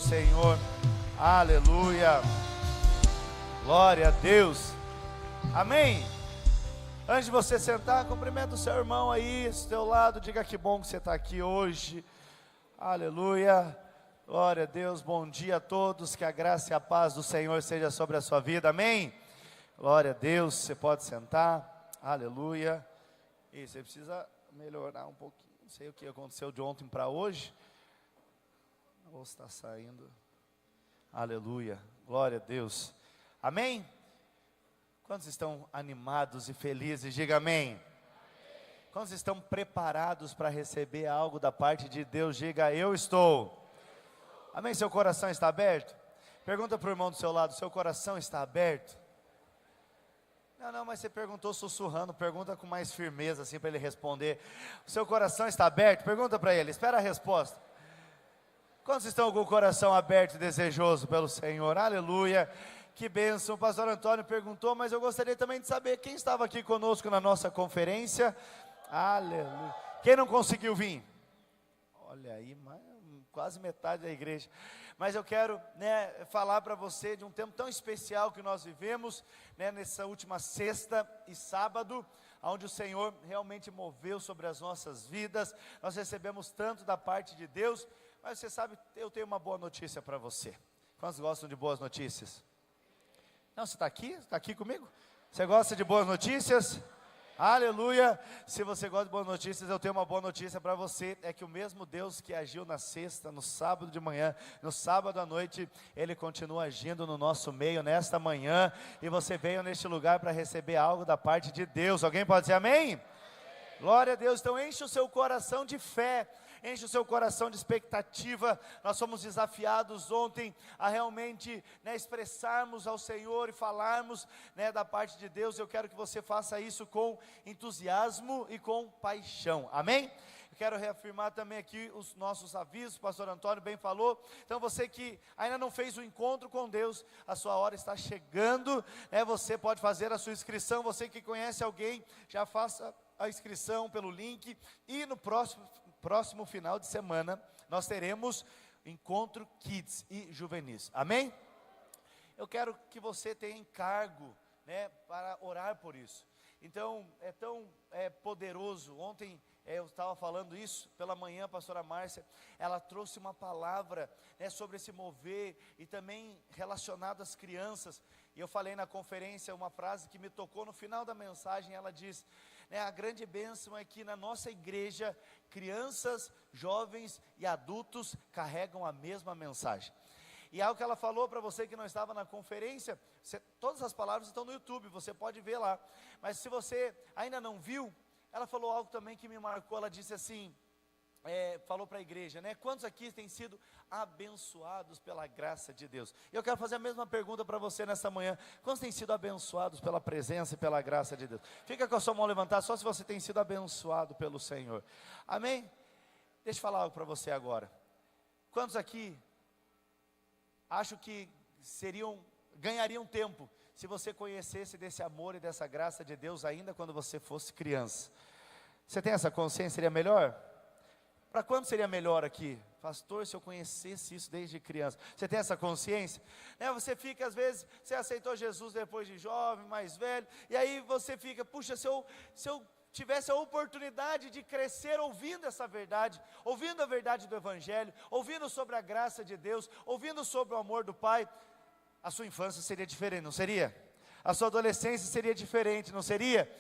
Senhor, aleluia, glória a Deus, amém. Antes de você sentar, cumprimenta o seu irmão aí, do teu lado, diga que bom que você está aqui hoje, aleluia, glória a Deus, bom dia a todos, que a graça e a paz do Senhor seja sobre a sua vida, amém. Glória a Deus, você pode sentar, aleluia. E você precisa melhorar um pouquinho, não sei o que aconteceu de ontem para hoje. Ou está saindo, aleluia, glória a Deus, amém? Quantos estão animados e felizes, diga amém. Quantos estão preparados para receber algo da parte de Deus, diga eu estou. Amém, seu coração está aberto? Pergunta para o irmão do seu lado, seu coração está aberto? Não, mas você perguntou sussurrando, pergunta com mais firmeza assim para ele responder. O seu coração está aberto? Pergunta para ele, espera a resposta. Quantos estão com o coração aberto e desejoso pelo Senhor? Aleluia, que bênção. O pastor Antônio perguntou, mas eu gostaria também de saber quem estava aqui conosco na nossa conferência. Aleluia. Quem não conseguiu vir? Olha aí, quase metade da igreja. Mas eu quero falar para você de um tempo tão especial que nós vivemos, nessa última sexta e sábado, onde o Senhor realmente moveu sobre as nossas vidas. Nós recebemos tanto da parte de Deus. Mas você sabe, eu tenho uma boa notícia para você. Quantos gostam de boas notícias? Não, você está aqui? Está aqui comigo? Você gosta de boas notícias? Aleluia! Se você gosta de boas notícias, eu tenho uma boa notícia para você. É que o mesmo Deus que agiu na sexta, no sábado de manhã, no sábado à noite, Ele continua agindo no nosso meio, nesta manhã. E você veio neste lugar para receber algo da parte de Deus. Alguém pode dizer amém? Glória a Deus, então enche o seu coração de fé. Enche o seu coração de expectativa. Nós fomos desafiados ontem a realmente expressarmos ao Senhor e falarmos da parte de Deus. Eu quero que você faça isso com entusiasmo e com paixão, amém? Eu quero reafirmar também aqui os nossos avisos, o pastor Antônio bem falou. Então você que ainda não fez o encontro com Deus, a sua hora está chegando, você pode fazer a sua inscrição. Você que conhece alguém, já faça a inscrição pelo link. E no próximo final de semana, nós teremos encontro Kids e Juvenis, amém? Eu quero que você tenha encargo, para orar por isso. Então, é tão poderoso. Ontem, eu estava falando isso, pela manhã a pastora Márcia, ela trouxe uma palavra, sobre esse mover, e também relacionado às crianças, e eu falei na conferência uma frase que me tocou no final da mensagem. Ela diz, a grande bênção é que na nossa igreja, crianças, jovens e adultos carregam a mesma mensagem. E algo que ela falou para você que não estava na conferência, todas as palavras estão no YouTube, você pode ver lá. Mas se você ainda não viu, ela falou algo também que me marcou. Ela disse assim, falou para a igreja, quantos aqui têm sido abençoados pela graça de Deus? E eu quero fazer a mesma pergunta para você nessa manhã. Quantos têm sido abençoados pela presença e pela graça de Deus? Fica com a sua mão levantada, só se você tem sido abençoado pelo Senhor, amém? Deixa eu falar algo para você agora. Quantos aqui acham que ganhariam tempo se você conhecesse desse amor e dessa graça de Deus ainda quando você fosse criança? Você tem essa consciência? Seria melhor? Para quando seria melhor aqui? Pastor, se eu conhecesse isso desde criança. Você tem essa consciência? Você fica, às vezes, você aceitou Jesus depois de jovem, mais velho, e aí você fica, puxa, se eu tivesse a oportunidade de crescer ouvindo essa verdade, ouvindo a verdade do Evangelho, ouvindo sobre a graça de Deus, ouvindo sobre o amor do Pai, a sua infância seria diferente, não seria? A sua adolescência seria diferente, não seria?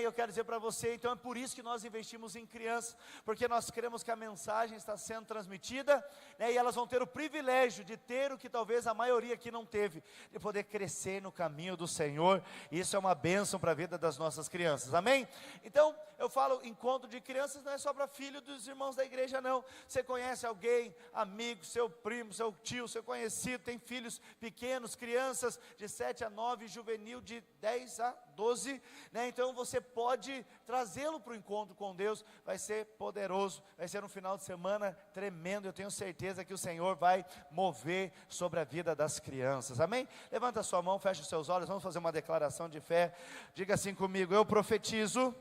Eu quero dizer para você, então é por isso que nós investimos em crianças, porque nós queremos que a mensagem está sendo transmitida, e elas vão ter o privilégio de ter o que talvez a maioria aqui não teve, de poder crescer no caminho do Senhor. E isso é uma bênção para a vida das nossas crianças, amém? Então, eu falo encontro de crianças, não é só para filho dos irmãos da igreja não. Você conhece alguém, amigo, seu primo, seu tio, seu conhecido, tem filhos pequenos, crianças de 7 a 9, juvenil de 10 a 12, então você pode trazê-lo para o encontro com Deus. Vai ser poderoso, vai ser um final de semana tremendo. Eu tenho certeza que o Senhor vai mover sobre a vida das crianças, amém? Levanta a sua mão, fecha os seus olhos, vamos fazer uma declaração de fé. Diga assim comigo: eu profetizo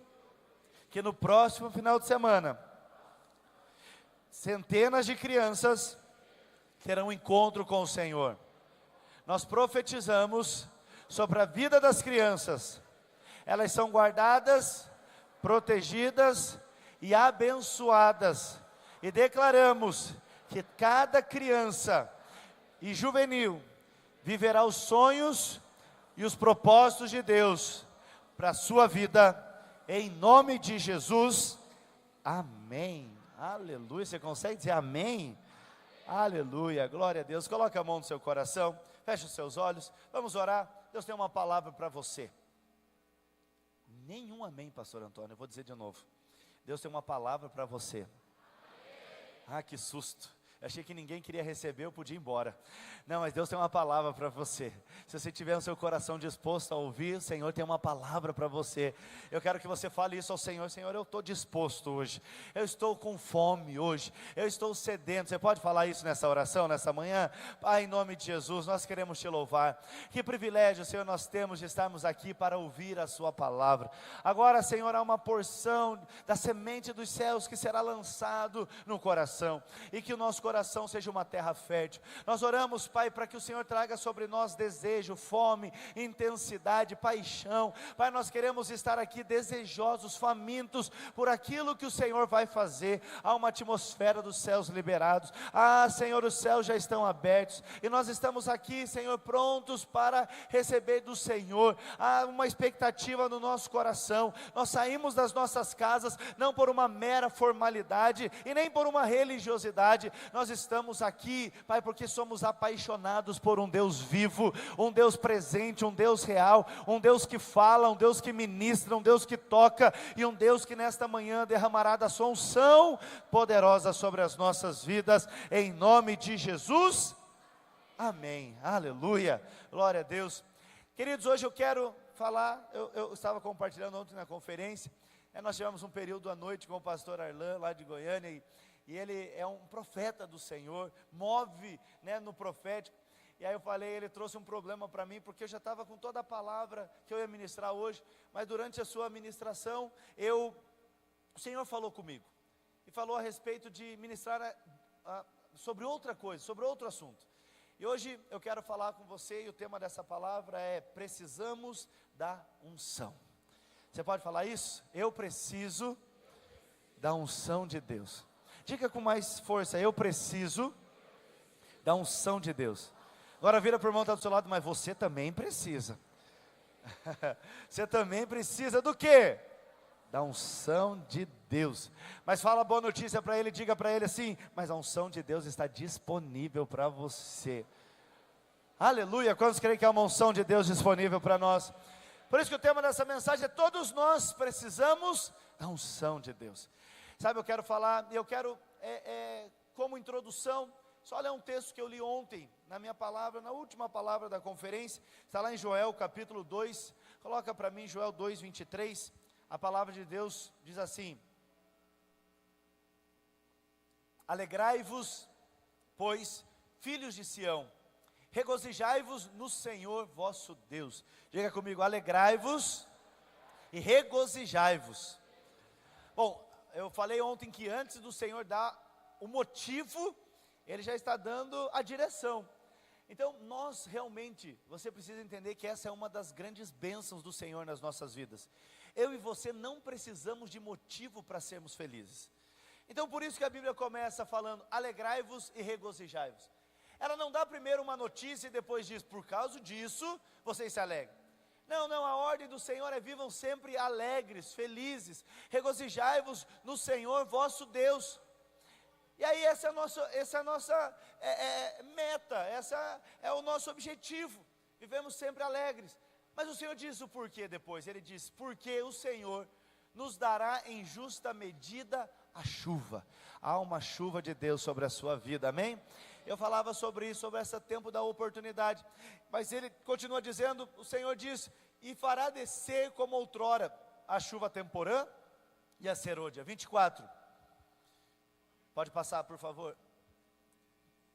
que no próximo final de semana, centenas de crianças terão um encontro com o Senhor. Nós profetizamos sobre a vida das crianças. Elas são guardadas, protegidas e abençoadas. E declaramos que cada criança e juvenil viverá os sonhos e os propósitos de Deus para a sua vida, em nome de Jesus, amém, aleluia. Você consegue dizer amém? Aleluia, glória a Deus. Coloque a mão no seu coração, feche os seus olhos, vamos orar. Deus tem uma palavra para você. Nenhum amém, pastor Antônio, eu vou dizer de novo. Deus tem uma palavra para você. Ah, que susto. Eu achei que ninguém queria receber, eu podia ir embora. Não, mas Deus tem uma palavra para você. Se você tiver o seu coração disposto a ouvir, o Senhor tem uma palavra para você. Eu quero que você fale isso ao Senhor. Senhor, eu estou disposto hoje. Eu estou com fome hoje. Eu estou sedento. Você pode falar isso nessa oração, nessa manhã? Pai, em nome de Jesus, nós queremos te louvar. Que privilégio, Senhor, nós temos de estarmos aqui para ouvir a sua palavra. Agora, Senhor, há uma porção da semente dos céus que será lançado no coração. E que o nosso coração seja uma terra fértil. Nós oramos, Pai, para que o Senhor traga sobre nós desejo, fome, intensidade, paixão. Pai, nós queremos estar aqui desejosos, famintos por aquilo que o Senhor vai fazer. Há uma atmosfera dos céus liberados. Ah, Senhor, os céus já estão abertos e nós estamos aqui, Senhor, prontos para receber do Senhor. Há uma expectativa no nosso coração. Nós saímos das nossas casas não por uma mera formalidade e nem por uma religiosidade. Nós estamos aqui, Pai, porque somos apaixonados por um Deus vivo, um Deus presente, um Deus real, um Deus que fala, um Deus que ministra, um Deus que toca, e um Deus que nesta manhã derramará da sua unção poderosa sobre as nossas vidas, em nome de Jesus, amém, aleluia, glória a Deus. Queridos, hoje eu quero falar, eu estava compartilhando ontem na conferência, nós tivemos um período à noite com o pastor Arlan, lá de Goiânia, e ele é um profeta do Senhor, move, né, no profético. E aí eu falei, ele trouxe um problema para mim, porque eu já estava com toda a palavra que eu ia ministrar hoje, mas durante a sua ministração, o Senhor falou comigo, e falou a respeito de ministrar sobre outra coisa, sobre outro assunto. E hoje eu quero falar com você, e o tema dessa palavra é: precisamos da unção. Você pode falar isso? Eu preciso da unção de Deus. Diga com mais força: eu preciso da unção de Deus. Agora vira para o irmão que está do seu lado: mas você também precisa. Você também precisa do quê? Da unção de Deus. Mas fala a boa notícia para ele, diga para ele assim: mas a unção de Deus está disponível para você. Aleluia, quantos creem que há uma unção de Deus disponível para nós? Por isso que o tema dessa mensagem é: todos nós precisamos da unção de Deus. Sabe, eu quero falar, eu quero, como introdução, só ler um texto que eu li ontem, na minha palavra, na última palavra da conferência, está lá em Joel capítulo 2, coloca para mim Joel 2, 23, a palavra de Deus diz assim: alegrai-vos, pois, filhos de Sião, regozijai-vos no Senhor vosso Deus. Diga comigo: alegrai-vos e regozijai-vos. Bom, eu falei ontem que antes do Senhor dar o motivo, Ele já está dando a direção. Então nós realmente, você precisa entender que essa é uma das grandes bênçãos do Senhor nas nossas vidas. Eu e você não precisamos de motivo para sermos felizes. Então por isso que a Bíblia começa falando: alegrai-vos e regozijai-vos. Ela não dá primeiro uma notícia e depois diz: por causa disso vocês se alegram. Não, a ordem do Senhor é: vivam sempre alegres, felizes, regozijai-vos no Senhor vosso Deus. E aí essa é a nossa meta, essa é o nosso objetivo, vivemos sempre alegres. Mas o Senhor diz o porquê depois, Ele diz: porque o Senhor nos dará em justa medida a chuva. Há uma chuva de Deus sobre a sua vida, amém? Eu falava sobre isso, sobre esse tempo da oportunidade, mas ele continua dizendo, o Senhor diz: e fará descer como outrora a chuva temporã e a serôdia. 24, pode passar por favor,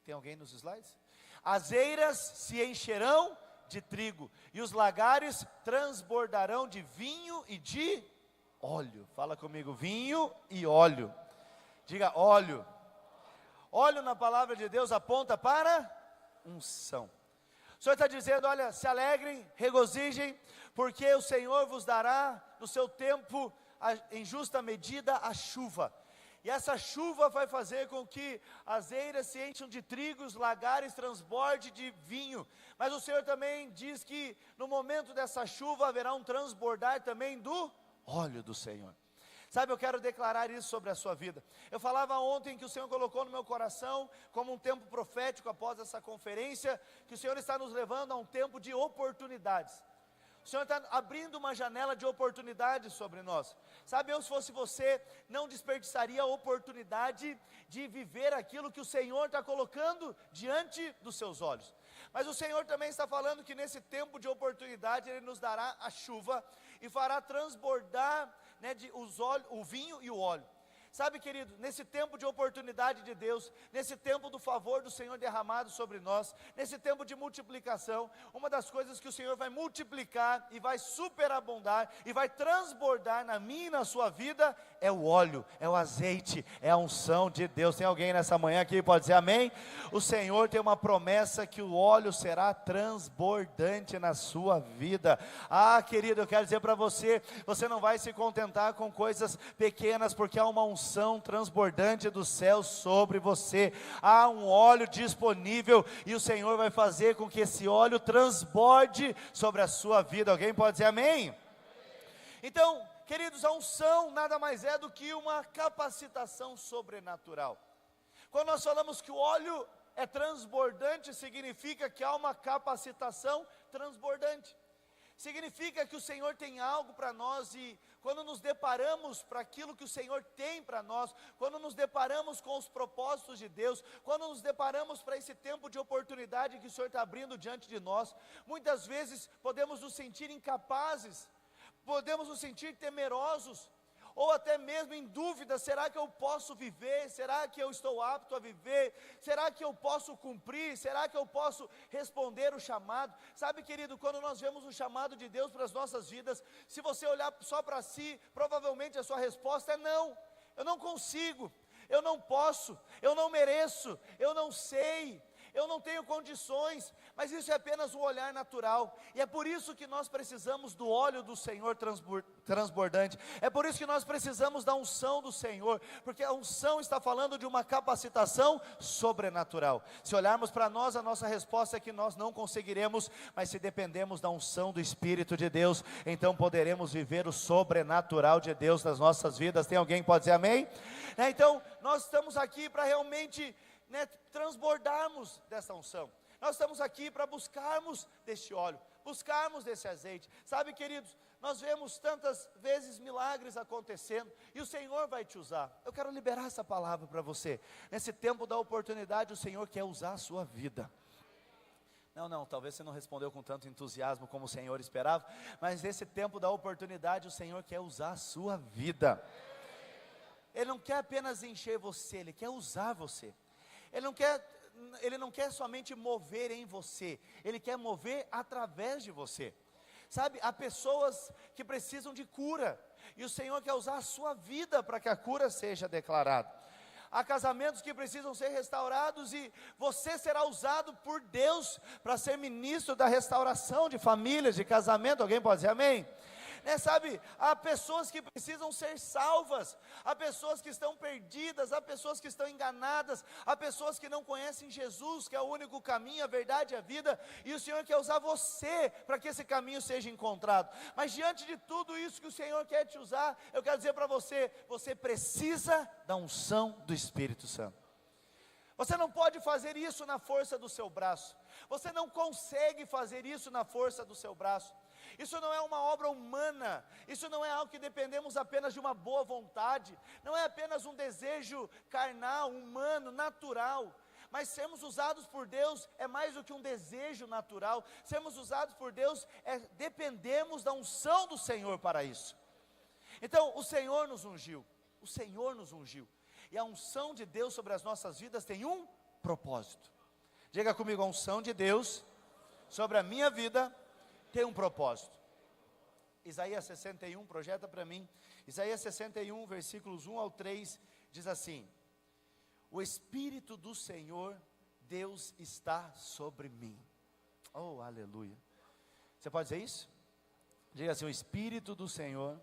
tem alguém nos slides? As eiras se encherão de trigo, e os lagares transbordarão de vinho e de óleo. Fala comigo: vinho e óleo. Diga: óleo. Óleo na palavra de Deus aponta para unção. O Senhor está dizendo, olha, se alegrem, regozijem, porque o Senhor vos dará no seu tempo, em justa medida, a chuva. E essa chuva vai fazer com que as eiras se encham de trigo, os lagares transborde de vinho. Mas o Senhor também diz que no momento dessa chuva haverá um transbordar também do óleo do Senhor. Sabe, eu quero declarar isso sobre a sua vida. Eu falava ontem que o Senhor colocou no meu coração, como um tempo profético após essa conferência, que o Senhor está nos levando a um tempo de oportunidades. O Senhor está abrindo uma janela de oportunidades sobre nós. Sabe, eu se fosse você, não desperdiçaria a oportunidade de viver aquilo que o Senhor está colocando diante dos seus olhos. Mas o Senhor também está falando que nesse tempo de oportunidade, Ele nos dará a chuva e fará transbordar, né, o vinho e o óleo. Sabe, querido, nesse tempo de oportunidade de Deus, nesse tempo do favor do Senhor derramado sobre nós, nesse tempo de multiplicação, uma das coisas que o Senhor vai multiplicar e vai superabundar e vai transbordar na minha e na sua vida, é o óleo, é o azeite, é a unção de Deus. Tem alguém nessa manhã aqui que pode dizer amém? O Senhor tem uma promessa que o óleo será transbordante na sua vida. Ah, querido, eu quero dizer para você, você não vai se contentar com coisas pequenas, porque há uma unção transbordante do céu sobre você. Há um óleo disponível e o Senhor vai fazer com que esse óleo transborde sobre a sua vida. Alguém pode dizer amém? Então, queridos, a unção nada mais é do que uma capacitação sobrenatural. Quando nós falamos que o óleo é transbordante, significa que há uma capacitação transbordante. Significa que o Senhor tem algo para nós e quando nos deparamos para aquilo que o Senhor tem para nós, quando nos deparamos com os propósitos de Deus, quando nos deparamos para esse tempo de oportunidade que o Senhor está abrindo diante de nós, muitas vezes podemos nos sentir incapazes, podemos nos sentir temerosos, ou até mesmo em dúvida, será que eu posso viver? Será que eu estou apto a viver? Será que eu posso cumprir? Será que eu posso responder o chamado? Sabe, querido, quando nós vemos o chamado de Deus para as nossas vidas, se você olhar só para si, provavelmente a sua resposta é não, eu não consigo, eu não posso, eu não mereço, eu não sei, eu não tenho condições. Mas isso é apenas um olhar natural, e é por isso que nós precisamos do óleo do Senhor transbordante, é por isso que nós precisamos da unção do Senhor, porque a unção está falando de uma capacitação sobrenatural. Se olharmos para nós, a nossa resposta é que nós não conseguiremos, mas se dependemos da unção do Espírito de Deus, então poderemos viver o sobrenatural de Deus nas nossas vidas. Tem alguém que pode dizer amém? Então, nós estamos aqui para realmente, transbordarmos dessa unção. Nós estamos aqui para buscarmos deste óleo, buscarmos desse azeite. Sabe, queridos, nós vemos tantas vezes milagres acontecendo, e o Senhor vai te usar. Eu quero liberar essa palavra para você. Nesse tempo da oportunidade, o Senhor quer usar a sua vida. Não, talvez você não respondeu com tanto entusiasmo como o Senhor esperava, mas nesse tempo da oportunidade, o Senhor quer usar a sua vida. Ele não quer apenas encher você, Ele quer usar você. Ele não quer somente mover em você, Ele quer mover através de você. Sabe, há pessoas que precisam de cura, e o Senhor quer usar a sua vida para que a cura seja declarada. Há casamentos que precisam ser restaurados, e você será usado por Deus para ser ministro da restauração de famílias, de casamento. Alguém pode dizer amém? Sabe, há pessoas que precisam ser salvas, há pessoas que estão perdidas, há pessoas que estão enganadas, há pessoas que não conhecem Jesus, que é o único caminho, a verdade e a vida, e o Senhor quer usar você para que esse caminho seja encontrado. Mas diante de tudo isso que o Senhor quer te usar, eu quero dizer para você, você precisa da unção do Espírito Santo. Você não pode fazer isso na força do seu braço, você não consegue fazer isso na força do seu braço. Isso não é uma obra humana, isso não é algo que dependemos apenas de uma boa vontade, não é apenas um desejo carnal, humano, natural. Mas sermos usados por Deus é mais do que um desejo natural. Sermos usados por Deus dependemos da unção do Senhor para isso. Então o Senhor nos ungiu, o Senhor nos ungiu, e a unção de Deus sobre as nossas vidas tem um propósito. Diga comigo, a unção de Deus sobre a minha vida tem um propósito. Isaías 61, projeta para mim. Isaías 61, versículos 1 ao 3, diz assim: o Espírito do Senhor, Deus está sobre mim. Oh, aleluia. Você pode dizer isso? Diga assim, o Espírito do Senhor.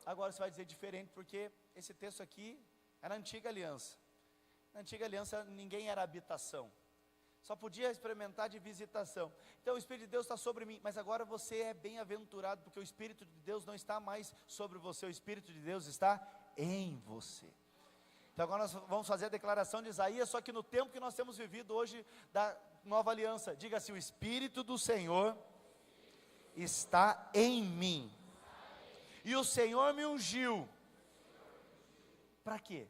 Agora você vai dizer diferente, porque esse texto aqui é na antiga aliança. Na antiga aliança ninguém era habitação, só podia experimentar de visitação. Então o Espírito de Deus está sobre mim, mas agora você é bem-aventurado, porque o Espírito de Deus não está mais sobre você, o Espírito de Deus está em você. Então agora nós vamos fazer a declaração de Isaías, só que no tempo que nós temos vivido hoje, da nova aliança. Diga assim, o Espírito do Senhor está em mim, e o Senhor me ungiu. Para quê?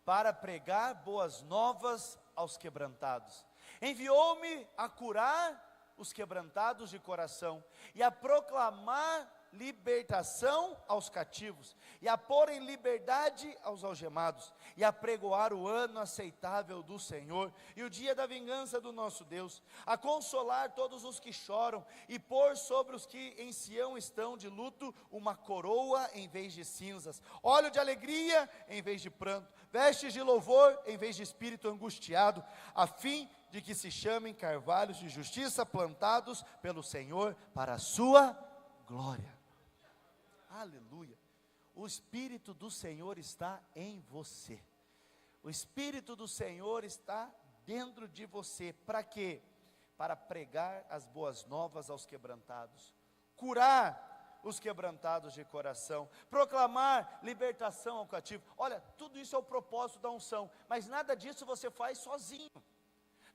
Para pregar boas novas aos quebrantados. Enviou-me a curar os quebrantados de coração, e a proclamar libertação aos cativos, e a pôr em liberdade aos algemados, e a pregoar o ano aceitável do Senhor, e o dia da vingança do nosso Deus, a consolar todos os que choram, e pôr sobre os que em Sião estão de luto, uma coroa em vez de cinzas, óleo de alegria em vez de pranto, vestes de louvor em vez de espírito angustiado, a fim de que se chamem carvalhos de justiça plantados pelo Senhor para a sua glória. Aleluia. O Espírito do Senhor está em você. O Espírito do Senhor está dentro de você. Para quê? Para pregar as boas novas aos quebrantados, curar os quebrantados de coração, proclamar libertação ao cativo. Olha, tudo isso é o propósito da unção, mas nada disso você faz sozinho.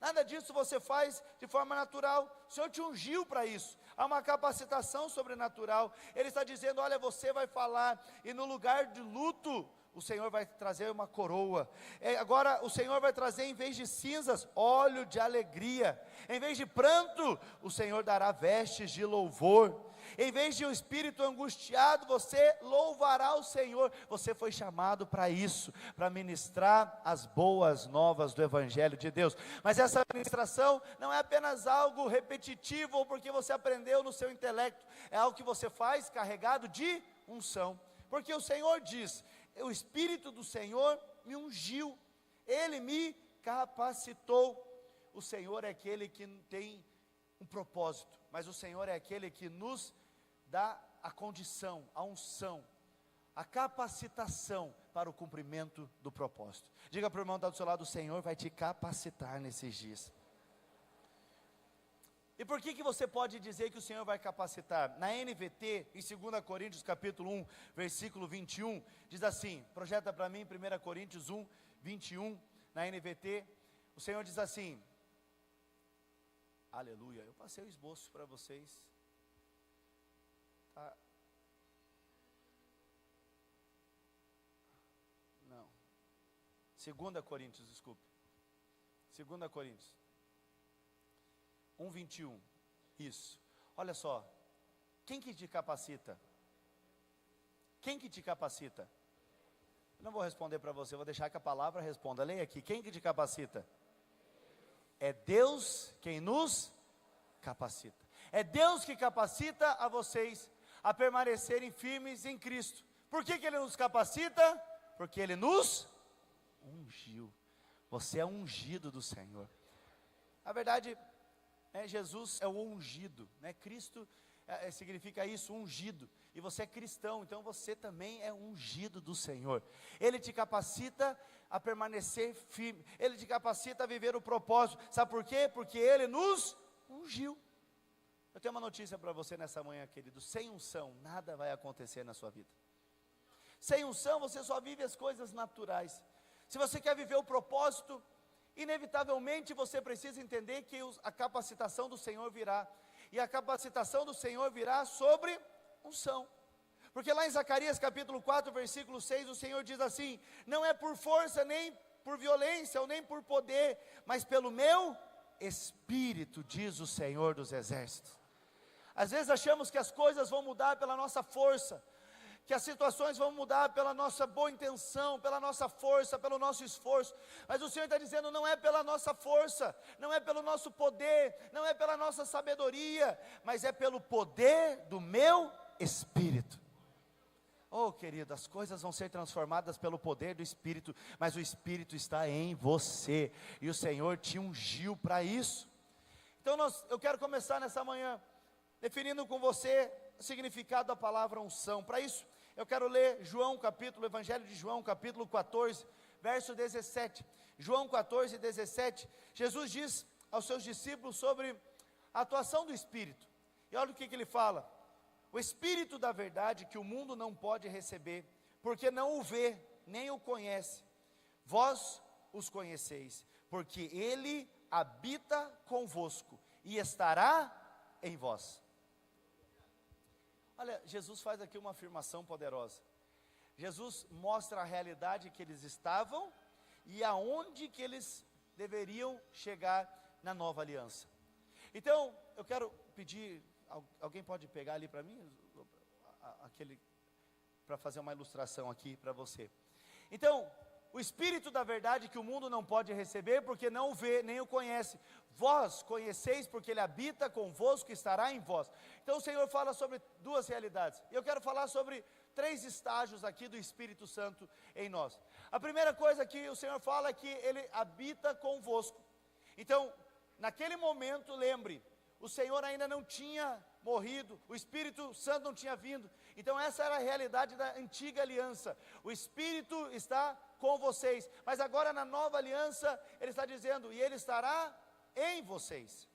Nada disso você faz de forma natural. O Senhor te ungiu para isso. Há uma capacitação sobrenatural. Ele está dizendo, olha, você vai falar, e no lugar de luto, o Senhor vai trazer uma coroa. Agora o Senhor vai trazer, em vez de cinzas, óleo de alegria. Em vez de pranto, o Senhor dará vestes de louvor. Em vez de um espírito angustiado, você louvará o Senhor. Você foi chamado para isso, para ministrar as boas novas do Evangelho de Deus. Mas essa ministração não é apenas algo repetitivo, ou porque você aprendeu no seu intelecto. É algo que você faz carregado de unção. Porque o Senhor diz, o Espírito do Senhor me ungiu, Ele me capacitou. O Senhor é aquele que tem um propósito, mas o Senhor é aquele que nos dá a condição, a unção, a capacitação para o cumprimento do propósito. Diga para o irmão que está do seu lado, o Senhor vai te capacitar nesses dias. E por que você pode dizer que o Senhor vai capacitar? Na NVT, em 2 Coríntios capítulo 1, versículo 21, diz assim, projeta para mim 1 Coríntios 1, 21, na NVT, o Senhor diz assim, aleluia, eu passei o esboço para vocês, tá? Não, 2 Coríntios, desculpe, 2 Coríntios 1:21, isso, olha só, quem que te capacita? Quem que te capacita? Eu não vou responder para você, vou deixar que a palavra responda, leia aqui, quem que te capacita? É Deus quem nos capacita, é Deus que capacita a vocês a permanecerem firmes em Cristo. Por que Ele nos capacita? Porque Ele nos ungiu, você é ungido do Senhor. A verdade, Jesus é o ungido, Cristo significa isso, ungido, e você é cristão, então você também é ungido do Senhor. Ele te capacita a permanecer firme, Ele te capacita a viver o propósito, sabe por quê? Porque Ele nos ungiu. Eu tenho uma notícia para você nessa manhã, querido, sem unção, nada vai acontecer na sua vida. Sem unção, você só vive as coisas naturais. Se você quer viver o propósito, inevitavelmente você precisa entender que a capacitação do Senhor virá, e a capacitação do Senhor virá sobre unção, porque lá em Zacarias capítulo 4, versículo 6, o Senhor diz assim, não é por força, nem por violência, ou nem por poder, mas pelo meu Espírito, diz o Senhor dos exércitos. Às vezes achamos que as coisas vão mudar pela nossa força, que as situações vão mudar pela nossa boa intenção, pela nossa força, pelo nosso esforço, mas o Senhor está dizendo, não é pela nossa força, não é pelo nosso poder, não é pela nossa sabedoria, mas é pelo poder do meu Espírito. Oh, querido, as coisas vão ser transformadas pelo poder do Espírito, mas o Espírito está em você, e o Senhor te ungiu para isso. Então eu quero começar nessa manhã, definindo com você o significado da palavra unção. Para isso, eu quero ler Evangelho de João, capítulo 14, verso 17. João 14, 17, Jesus diz aos seus discípulos sobre a atuação do Espírito, e olha o que ele fala: o Espírito da verdade que o mundo não pode receber, porque não o vê, nem o conhece, vós os conheceis, porque ele habita convosco, e estará em vós. Olha, Jesus faz aqui uma afirmação poderosa. Jesus mostra a realidade que eles estavam, e aonde que eles deveriam chegar na nova aliança. Então, eu quero pedir, alguém pode pegar ali para mim, para fazer uma ilustração aqui para você. Então, o Espírito da verdade que o mundo não pode receber, porque não o vê, nem o conhece, vós conheceis, porque ele habita convosco e estará em vós. Então o Senhor fala sobre duas realidades, e eu quero falar sobre 3 estágios aqui do Espírito Santo em nós. A primeira coisa que o Senhor fala é que ele habita convosco. Então, naquele momento, lembre, o Senhor ainda não tinha morrido, o Espírito Santo não tinha vindo. Então essa era a realidade da antiga aliança. O Espírito está com vocês, mas agora na nova aliança, ele está dizendo, e ele estará em vocês.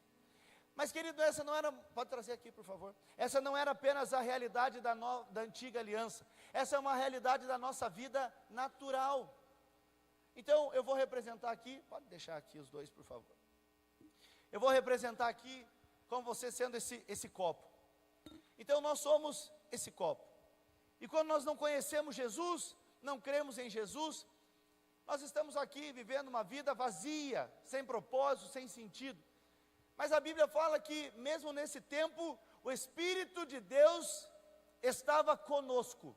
Mas querido, essa não era, pode trazer aqui por favor, essa não era apenas a realidade da antiga aliança, essa é uma realidade da nossa vida natural. Então eu vou representar aqui, pode deixar aqui os dois por favor, eu vou representar aqui como você sendo esse copo. Então nós somos esse copo, e quando nós não conhecemos Jesus, não cremos em Jesus, nós estamos aqui vivendo uma vida vazia, sem propósito, sem sentido. Mas a Bíblia fala que mesmo nesse tempo, o Espírito de Deus estava conosco.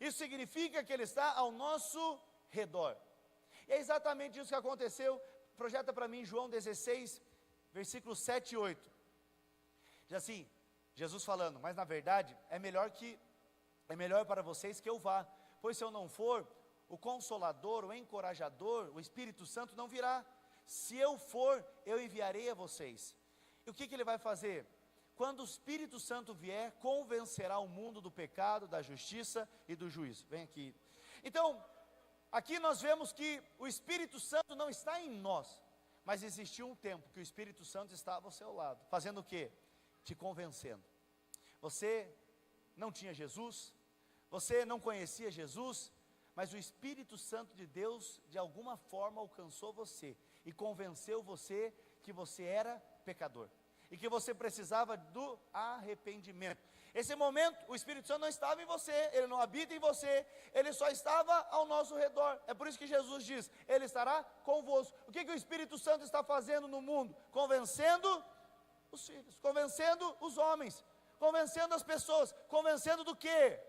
Isso significa que Ele está ao nosso redor. E é exatamente isso que aconteceu. Projeta para mim João 16, versículos 7 e 8. Diz assim, Jesus falando, mas na verdade é melhor para vocês que eu vá, pois se eu não for, o Consolador, o Encorajador, o Espírito Santo não virá. Se eu for, eu enviarei a vocês. E o que ele vai fazer? Quando o Espírito Santo vier, convencerá o mundo do pecado, da justiça e do juízo. Vem aqui. Então, aqui nós vemos que o Espírito Santo não está em nós, mas existiu um tempo que o Espírito Santo estava ao seu lado, fazendo o quê? Te convencendo. Você não tinha Jesus, você não conhecia Jesus, mas o Espírito Santo de Deus, de alguma forma, alcançou você e convenceu você que você era pecador e que você precisava do arrependimento. Esse momento, o Espírito Santo não estava em você, ele não habita em você, ele só estava ao nosso redor. É por isso que Jesus diz, ele estará convosco. O que o Espírito Santo está fazendo no mundo? Convencendo os filhos, convencendo os homens, convencendo as pessoas, convencendo do quê?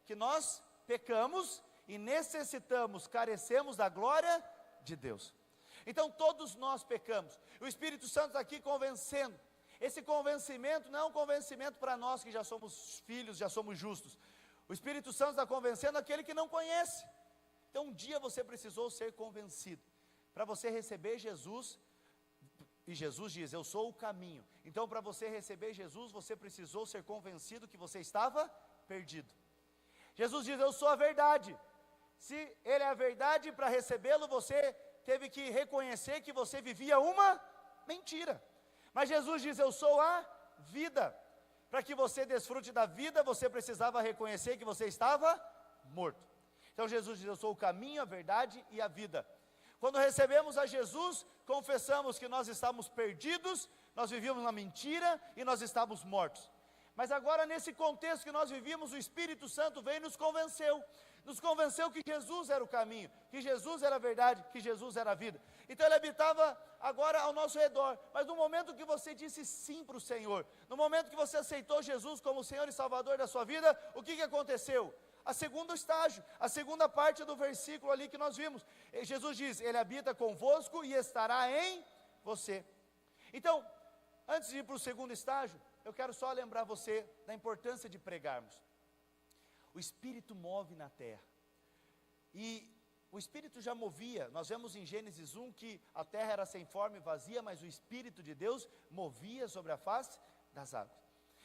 Que nós pecamos e necessitamos, carecemos da glória de Deus. Então todos nós pecamos, o Espírito Santo está aqui convencendo. Esse convencimento não é um convencimento para nós que já somos filhos, já somos justos. O Espírito Santo está convencendo aquele que não conhece. Então um dia você precisou ser convencido, para você receber Jesus, e Jesus diz, eu sou o caminho. Então para você receber Jesus, você precisou ser convencido que você estava perdido. Jesus diz, eu sou a verdade. Se Ele é a verdade, para recebê-lo você teve que reconhecer que você vivia uma mentira. Mas Jesus diz, eu sou a vida. Para que você desfrute da vida, você precisava reconhecer que você estava morto. Então Jesus diz, eu sou o caminho, a verdade e a vida. Quando recebemos a Jesus, confessamos que nós estávamos perdidos, nós vivíamos uma mentira e nós estávamos mortos. Mas agora nesse contexto que nós vivíamos, o Espírito Santo veio e nos convenceu que Jesus era o caminho, que Jesus era a verdade, que Jesus era a vida. Então Ele habitava agora ao nosso redor, mas no momento que você disse sim para o Senhor, no momento que você aceitou Jesus como Senhor e Salvador da sua vida, o que aconteceu? A segundo estágio, a segunda parte do versículo ali que nós vimos, Jesus diz, Ele habita convosco e estará em você. Então, antes de ir para o segundo estágio, eu quero só lembrar você da importância de pregarmos. O o Espírito move na terra. E o Espírito já movia. Nós vemos em Gênesis 1 que a terra era sem forma e vazia, mas o Espírito de Deus movia sobre a face das águas.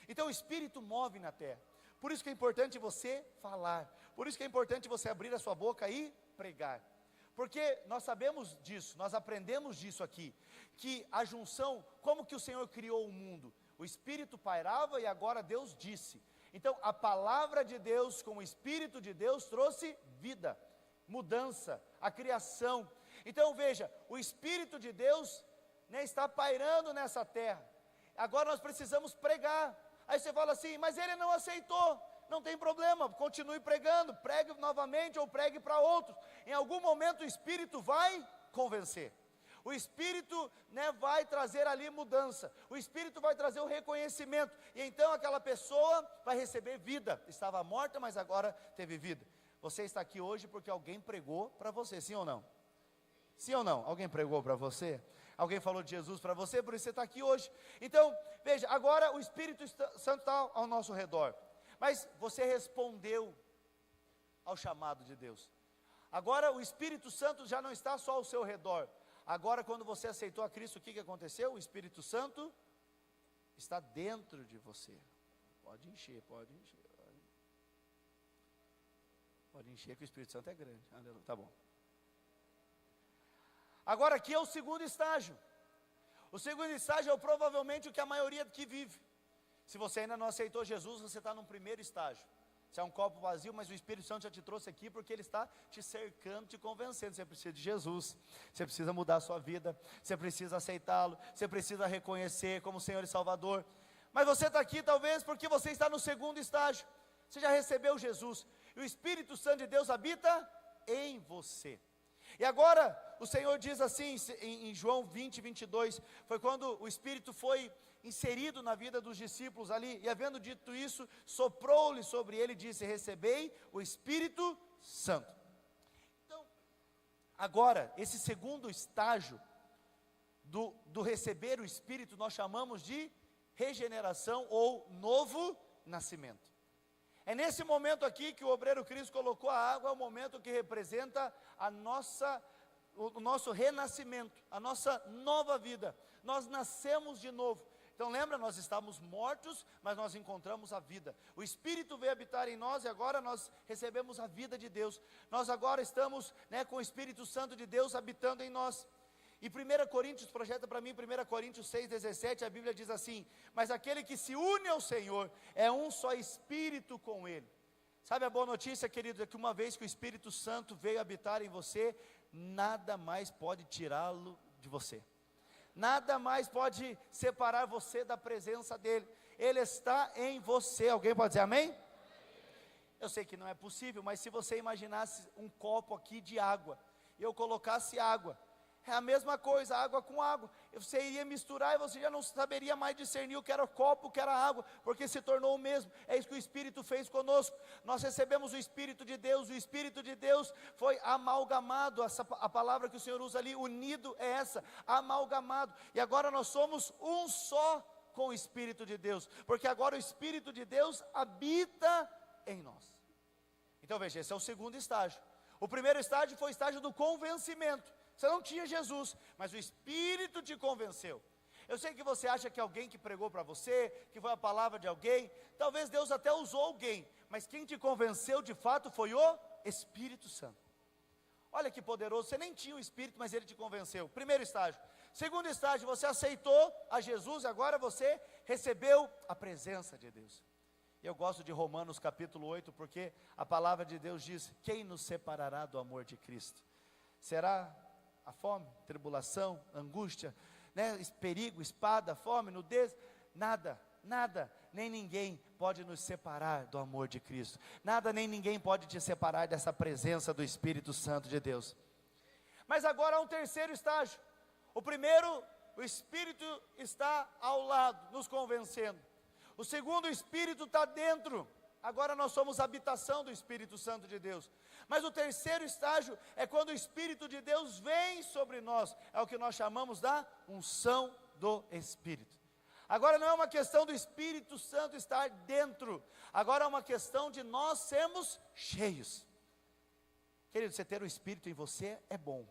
Então o Espírito move na terra. Por isso que é importante você falar. Por isso que é importante você abrir a sua boca e pregar. Porque nós sabemos disso, nós aprendemos disso aqui, que a junção, como que o Senhor criou o mundo? O Espírito pairava e agora Deus disse. Então a palavra de Deus com o Espírito de Deus trouxe vida, mudança, a criação. Então veja, o Espírito de Deus, né, está pairando nessa terra. Agora nós precisamos pregar. Aí você fala assim, mas ele não aceitou. Não tem problema, continue pregando, pregue novamente ou pregue para outros. Em algum momento o Espírito vai convencer. O Espírito, né, vai trazer ali mudança. O Espírito vai trazer o reconhecimento. E então aquela pessoa vai receber vida. Estava morta, mas agora teve vida. Você está aqui hoje porque alguém pregou para você, sim ou não? Sim ou não? Alguém pregou para você? Alguém falou de Jesus para você, por isso você está aqui hoje. Então, veja, agora o Espírito Santo está ao nosso redor. Mas você respondeu ao chamado de Deus. Agora o Espírito Santo já não está só ao seu redor. Agora quando você aceitou a Cristo, o que aconteceu? O Espírito Santo está dentro de você. Pode encher, pode encher. Pode encher que o Espírito Santo é grande. Aleluia. Tá bom. Agora aqui é o segundo estágio. O segundo estágio é provavelmente o que a maioria que vive. Se você ainda não aceitou Jesus, você está no primeiro estágio. Você é um copo vazio, mas o Espírito Santo já te trouxe aqui porque ele está te cercando, te convencendo. Você precisa de Jesus, você precisa mudar a sua vida, você precisa aceitá-lo, você precisa reconhecer como Senhor e Salvador. Mas você está aqui talvez porque você está no segundo estágio. Você já recebeu Jesus e o Espírito Santo de Deus habita em você. E agora o Senhor diz assim em João 20, 22, foi quando o Espírito foi inserido na vida dos discípulos ali, e havendo dito isso, soprou-lhe sobre ele e disse, recebei o Espírito Santo. Então, agora, esse segundo estágio do receber o Espírito, nós chamamos de regeneração ou novo nascimento. É nesse momento aqui que o obreiro Cristo colocou a água, é o momento que representa o nosso renascimento, a nossa nova vida. Nós nascemos de novo. Então lembra, nós estávamos mortos, mas nós encontramos a vida. O Espírito veio habitar em nós e agora nós recebemos a vida de Deus. Nós agora estamos, né, com o Espírito Santo de Deus habitando em nós. E 1 Coríntios, projeta para mim 1 Coríntios 6,17, a Bíblia diz assim, mas aquele que se une ao Senhor, é um só Espírito com Ele. Sabe a boa notícia, queridos, é que uma vez que o Espírito Santo veio habitar em você, nada mais pode tirá-lo de você. Nada mais pode separar você da presença dEle. Ele está em você. Alguém pode dizer amém? Eu sei que não é possível, mas se você imaginasse um copo aqui de água, e eu colocasse água, é a mesma coisa, água com água, você iria misturar e você já não saberia mais discernir o que era copo, o que era água, porque se tornou o mesmo. É isso que o Espírito fez conosco. Nós recebemos o Espírito de Deus, o Espírito de Deus foi amalgamado, a palavra que o Senhor usa ali, unido é essa, amalgamado, e agora nós somos um só com o Espírito de Deus, porque agora o Espírito de Deus habita em nós. Então veja, esse é o segundo estágio. O primeiro estágio foi o estágio do convencimento. Você não tinha Jesus, mas o Espírito te convenceu. Eu sei que você acha que alguém que pregou para você, que foi a palavra de alguém, talvez Deus até usou alguém, mas quem te convenceu de fato foi o Espírito Santo. Olha que poderoso, você nem tinha o Espírito, mas ele te convenceu. Primeiro estágio. Segundo estágio, você aceitou a Jesus, agora você recebeu a presença de Deus. Eu gosto de Romanos capítulo 8, porque a palavra de Deus diz, quem nos separará do amor de Cristo? Será a fome, tribulação, angústia, né, perigo, espada, fome, nudez? Nada, nem ninguém pode nos separar do amor de Cristo. Nada, nem ninguém pode te separar dessa presença do Espírito Santo de Deus. Mas agora há um terceiro estágio. O primeiro, o Espírito está ao lado, nos convencendo. O segundo, o Espírito está dentro. Agora nós somos habitação do Espírito Santo de Deus. Mas o terceiro estágio é quando o Espírito de Deus vem sobre nós. É o que nós chamamos da unção do Espírito. Agora não é uma questão do Espírito Santo estar dentro, agora é uma questão de nós sermos cheios. Querido, você ter o Espírito em você é bom,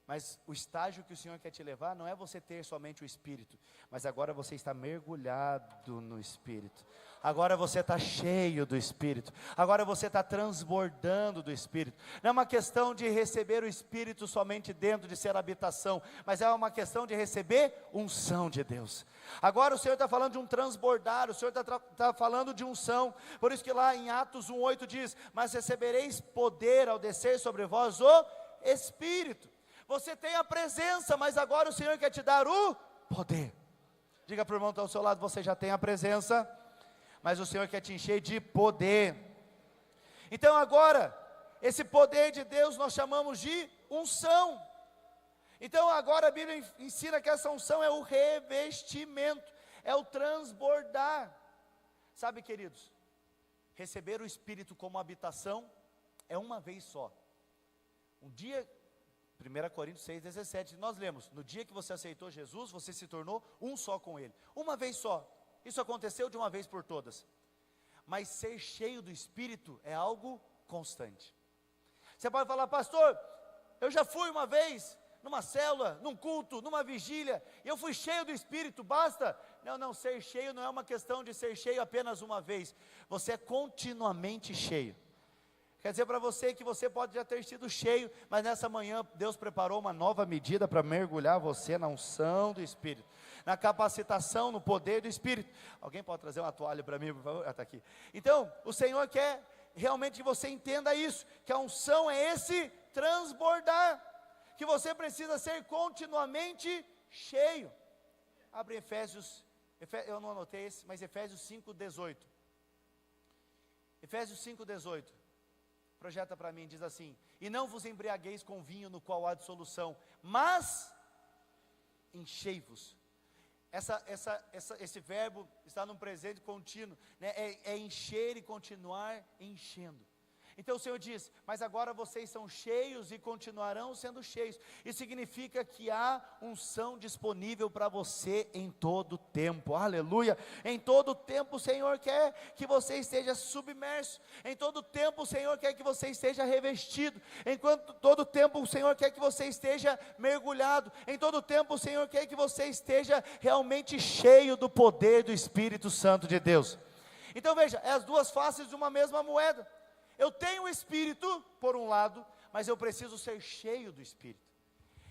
mas o estágio que o Senhor quer te levar não é você ter somente o Espírito, mas agora você está mergulhado no Espírito, agora você está cheio do Espírito, agora você está transbordando do Espírito. Não é uma questão de receber o Espírito somente dentro, de ser habitação, mas é uma questão de receber unção de Deus. Agora o Senhor está falando de um transbordar, o Senhor está falando de unção. Por isso que lá em Atos 1:8 diz: mas recebereis poder ao descer sobre vós o Espírito. Você tem a presença, mas agora o Senhor quer te dar o poder. Diga para o irmão que está ao seu lado: você já tem a presença, mas o Senhor quer te encher de poder. Então agora, esse poder de Deus nós chamamos de unção. Então agora a Bíblia ensina que essa unção é o revestimento, é o transbordar. Sabe, queridos, receber o Espírito como habitação é uma vez só. Um dia, 1 Coríntios 6,17, nós lemos: no dia que você aceitou Jesus, você se tornou um só com Ele, uma vez só. Isso aconteceu de uma vez por todas. Mas ser cheio do Espírito é algo constante. Você pode falar: pastor, eu já fui uma vez numa célula, num culto, numa vigília, e eu fui cheio do Espírito, basta? Não, ser cheio não é uma questão de ser cheio apenas uma vez, você é continuamente cheio. Quer dizer para você que você pode já ter sido cheio, mas nessa manhã Deus preparou uma nova medida para mergulhar você na unção do Espírito, na capacitação, no poder do Espírito. Alguém pode trazer uma toalha para mim, por favor? Está aqui. Então, o Senhor quer realmente que você entenda isso, que a unção é esse transbordar, que você precisa ser continuamente cheio. Abre Efésios, eu não anotei esse, mas Efésios 5:18. Efésios 5:18. Projeta para mim, diz assim: e não vos embriagueis com vinho no qual há dissolução, mas enchei-vos. Esse verbo está num presente contínuo, né? É encher e continuar enchendo. Então o Senhor diz: mas agora vocês são cheios e continuarão sendo cheios. Isso significa que há unção disponível para você em todo tempo. Aleluia. Em todo tempo o Senhor quer que você esteja submerso. Em todo tempo o Senhor quer que você esteja revestido. Enquanto todo tempo o Senhor quer que você esteja mergulhado. Em todo tempo o Senhor quer que você esteja realmente cheio do poder do Espírito Santo de Deus. Então veja, é as duas faces de uma mesma moeda. Eu tenho o Espírito, por um lado, mas eu preciso ser cheio do Espírito.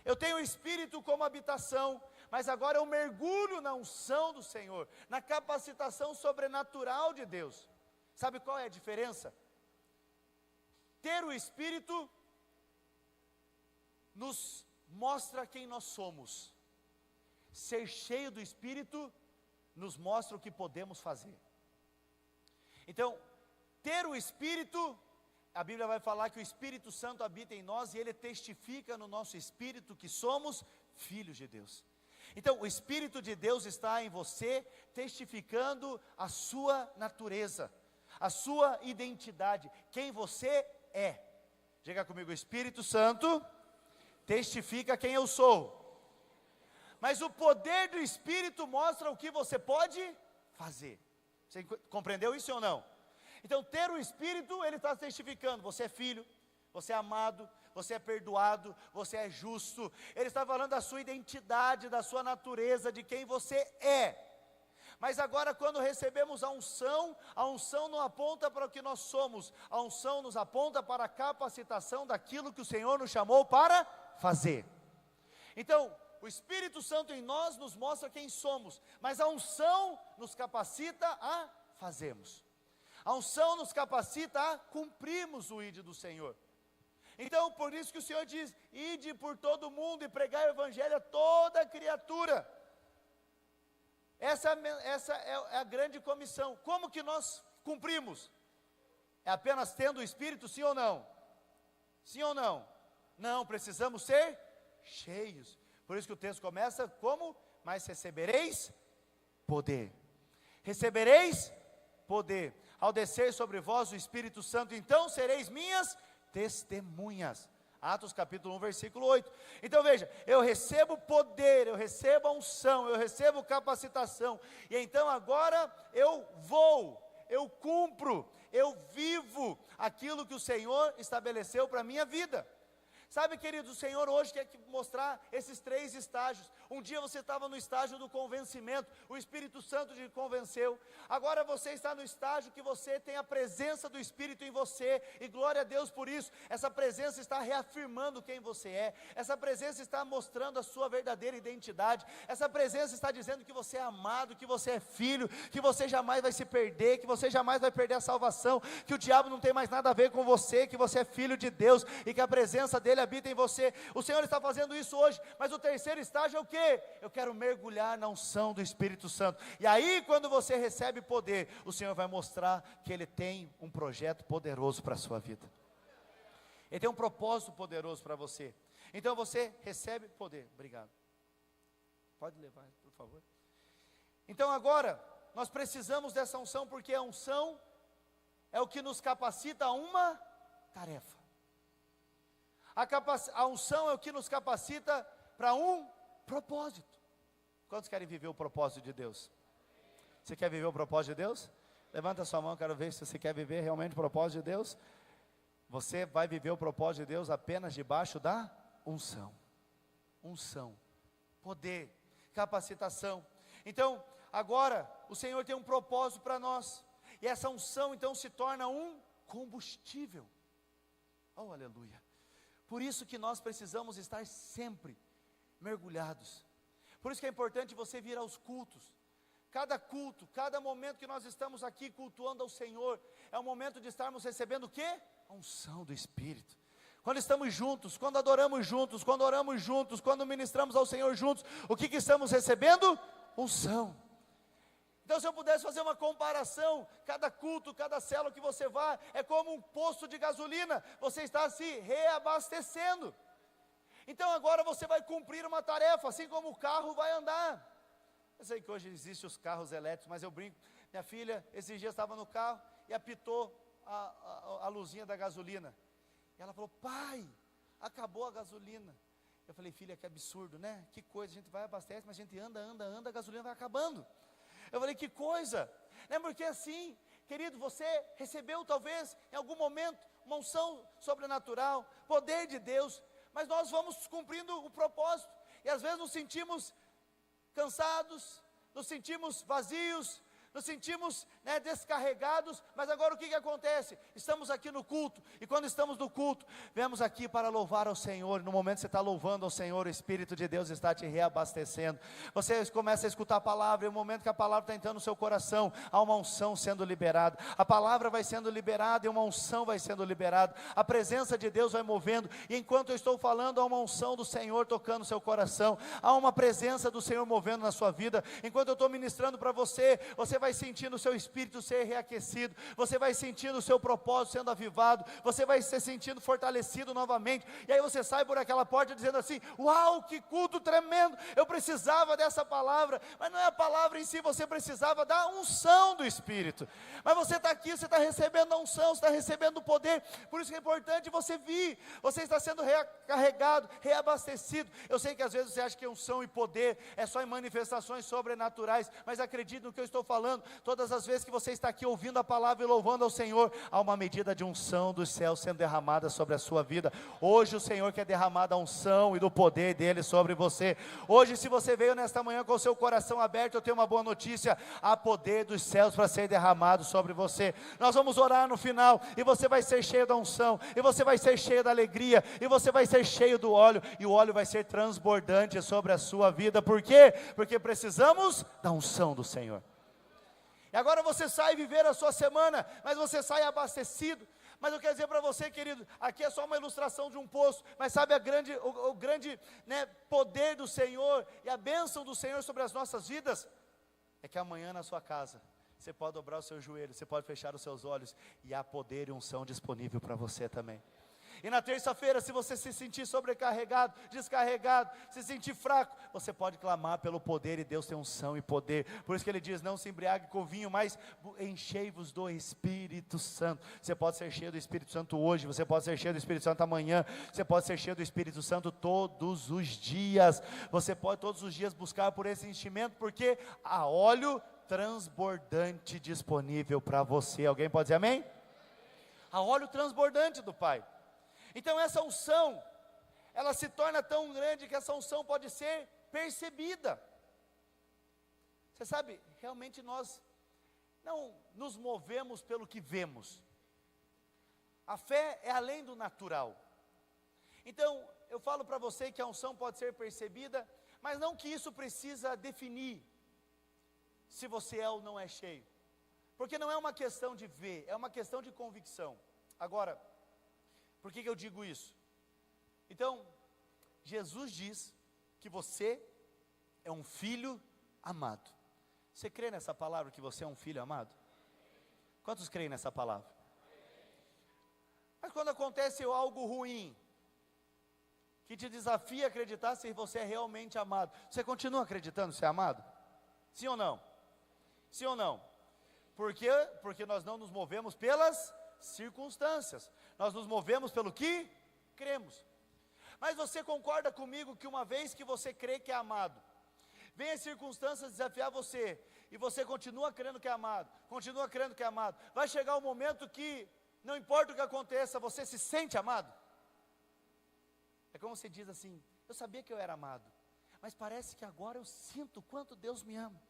Eu tenho o Espírito como habitação, mas agora eu mergulho na unção do Senhor, na capacitação sobrenatural de Deus. Sabe qual é a diferença? Ter o Espírito nos mostra quem nós somos. Ser cheio do Espírito nos mostra o que podemos fazer. Então, ter o Espírito, a Bíblia vai falar que o Espírito Santo habita em nós e ele testifica no nosso espírito que somos filhos de Deus. Então o Espírito de Deus está em você, testificando a sua natureza, a sua identidade, quem você é. Diga comigo: o Espírito Santo testifica quem eu sou. Mas o poder do Espírito mostra o que você pode fazer. Você compreendeu isso ou não? Então ter o Espírito, ele está testificando: você é filho, você é amado, você é perdoado, você é justo. Ele está falando da sua identidade, da sua natureza, de quem você é. Mas agora quando recebemos a unção não aponta para o que nós somos, a unção nos aponta para a capacitação daquilo que o Senhor nos chamou para fazer. Então o Espírito Santo em nós nos mostra quem somos, mas a unção nos capacita a fazermos. A unção nos capacita a cumprirmos o ID do Senhor. Então, por isso que o Senhor diz: ide por todo mundo e pregai o Evangelho a toda criatura. Essa é a grande comissão. Como que nós cumprimos? É apenas tendo o Espírito, sim ou não? Sim ou não? Não, precisamos ser cheios. Por isso que o texto começa como? Mas recebereis poder. Recebereis poder. Ao descer sobre vós o Espírito Santo, então sereis minhas testemunhas. Atos capítulo 1, versículo 8. Então veja, eu recebo poder, eu recebo a unção, eu recebo capacitação, e então agora eu vou, eu cumpro, eu vivo aquilo que o Senhor estabeleceu para a minha vida. Sabe, queridos, o Senhor hoje quer mostrar esses 3 estágios. Um dia você estava no estágio do convencimento, o Espírito Santo te convenceu. Agora você está no estágio que você tem a presença do Espírito em você, e glória a Deus por isso. Essa presença está reafirmando quem você é, essa presença está mostrando a sua verdadeira identidade, essa presença está dizendo que você é amado, que você é filho, que você jamais vai se perder, que você jamais vai perder a salvação, que o diabo não tem mais nada a ver com você, que você é filho de Deus, e que a presença dele habita em você. O Senhor está fazendo isso hoje, mas o terceiro estágio é o quê? Eu quero mergulhar na unção do Espírito Santo, e aí quando você recebe poder, o Senhor vai mostrar que Ele tem um projeto poderoso para a sua vida, Ele tem um propósito poderoso para você. Então você recebe poder. Obrigado, pode levar, por favor. Então agora, nós precisamos dessa unção, porque a unção é o que nos capacita a uma tarefa. A unção é o que nos capacita para um propósito. Quantos querem viver o propósito de Deus? Você quer viver o propósito de Deus? Levanta a sua mão, quero ver se você quer viver realmente o propósito de Deus. Você vai viver o propósito de Deus apenas debaixo da unção. Unção, poder, capacitação. Então, agora, o Senhor tem um propósito para nós, e essa unção então se torna um combustível. Oh, aleluia. Por isso que nós precisamos estar sempre mergulhados. Por isso que é importante você vir aos cultos. Cada culto, cada momento que nós estamos aqui cultuando ao Senhor, é o momento de estarmos recebendo o quê? A unção do Espírito. Quando estamos juntos, quando adoramos juntos, quando oramos juntos, quando ministramos ao Senhor juntos, o que estamos recebendo? Unção. Então, se eu pudesse fazer uma comparação, cada culto, cada célula que você vá, é como um posto de gasolina, você está se reabastecendo. Então agora você vai cumprir uma tarefa, assim como o carro vai andar. Eu sei que hoje existem os carros elétricos, mas eu brinco, minha filha, esses dias estava no carro, e apitou a luzinha da gasolina, e ela falou: pai, acabou a gasolina. Eu falei: filha, que absurdo, né? Que coisa, a gente vai abastecer, mas a gente anda, a gasolina vai acabando. Eu falei: que coisa, né? Porque assim, querido, você recebeu talvez em algum momento uma unção sobrenatural, poder de Deus, mas nós vamos cumprindo o propósito, e às vezes nos sentimos cansados, nos sentimos vazios, nos sentimos descarregados, mas agora o que acontece? Estamos aqui no culto, e quando estamos no culto, viemos aqui para louvar ao Senhor. No momento que você está louvando ao Senhor, o Espírito de Deus está te reabastecendo, você começa a escutar a palavra, e no momento que a palavra está entrando no seu coração, há uma unção sendo liberada, a palavra vai sendo liberada, e uma unção vai sendo liberada, a presença de Deus vai movendo, e enquanto eu estou falando, há uma unção do Senhor tocando o seu coração, há uma presença do Senhor movendo na sua vida. Enquanto eu estou ministrando para você, você vai sentindo o seu espírito ser reaquecido, você vai sentindo o seu propósito sendo avivado, você vai se sentindo fortalecido novamente, e aí você sai por aquela porta dizendo assim: uau, que culto tremendo, eu precisava dessa palavra. Mas não é a palavra em si, você precisava da unção do Espírito. Mas você está aqui, você está recebendo a unção, você está recebendo o poder. Por isso que é importante você vir, você está sendo recarregado, reabastecido. Eu sei que às vezes você acha que unção e poder é só em manifestações sobrenaturais, mas acredite no que eu estou falando. Todas as vezes que você está aqui ouvindo a palavra e louvando ao Senhor, há uma medida de unção dos céus sendo derramada sobre a sua vida. Hoje o Senhor quer derramar a unção e do poder dele sobre você. Hoje, se você veio nesta manhã com o seu coração aberto, eu tenho uma boa notícia: há poder dos céus para ser derramado sobre você. Nós vamos orar no final, e você vai ser cheio da unção, e você vai ser cheio da alegria, e você vai ser cheio do óleo, e o óleo vai ser transbordante sobre a sua vida. Por quê? Porque precisamos da unção do Senhor. E agora você sai viver a sua semana, mas você sai abastecido. Mas eu quero dizer para você, querido, aqui é só uma ilustração de um poço, mas sabe o grande poder do Senhor e a bênção do Senhor sobre as nossas vidas? É que amanhã na sua casa, você pode dobrar o seu joelho, você pode fechar os seus olhos, e há poder e unção disponível para você também. E na terça-feira, se você se sentir sobrecarregado, descarregado, se sentir fraco, você pode clamar pelo poder, e Deus tem unção e poder. Por isso que ele diz: não se embriague com vinho, mas enchei-vos do Espírito Santo. Você pode ser cheio do Espírito Santo hoje, você pode ser cheio do Espírito Santo amanhã, você pode ser cheio do Espírito Santo todos os dias. Você pode todos os dias buscar por esse enchimento, porque há óleo transbordante disponível para você. Alguém pode dizer amém? Há óleo transbordante do Pai. Então essa unção, ela se torna tão grande que essa unção pode ser percebida. Você sabe, realmente nós não nos movemos pelo que vemos. A fé é além do natural. Então, eu falo para você que a unção pode ser percebida, mas não que isso precisa definir se você é ou não é cheio. Porque não é uma questão de ver, é uma questão de convicção. Agora, por que eu digo isso? Então, Jesus diz que você é um filho amado. Você crê nessa palavra, que você é um filho amado? Quantos creem nessa palavra? Mas quando acontece algo ruim, que te desafia a acreditar se você é realmente amado, você continua acreditando ser amado? Sim ou não? Sim ou não? Por quê? Porque nós não nos movemos pelas circunstâncias, nós nos movemos pelo que cremos. Mas você concorda comigo que uma vez que você crê que é amado, vem as circunstâncias desafiar você, e você continua crendo que é amado, continua crendo que é amado, vai chegar um momento que, não importa o que aconteça, você se sente amado? É como você diz assim: eu sabia que eu era amado, mas parece que agora eu sinto o quanto Deus me ama,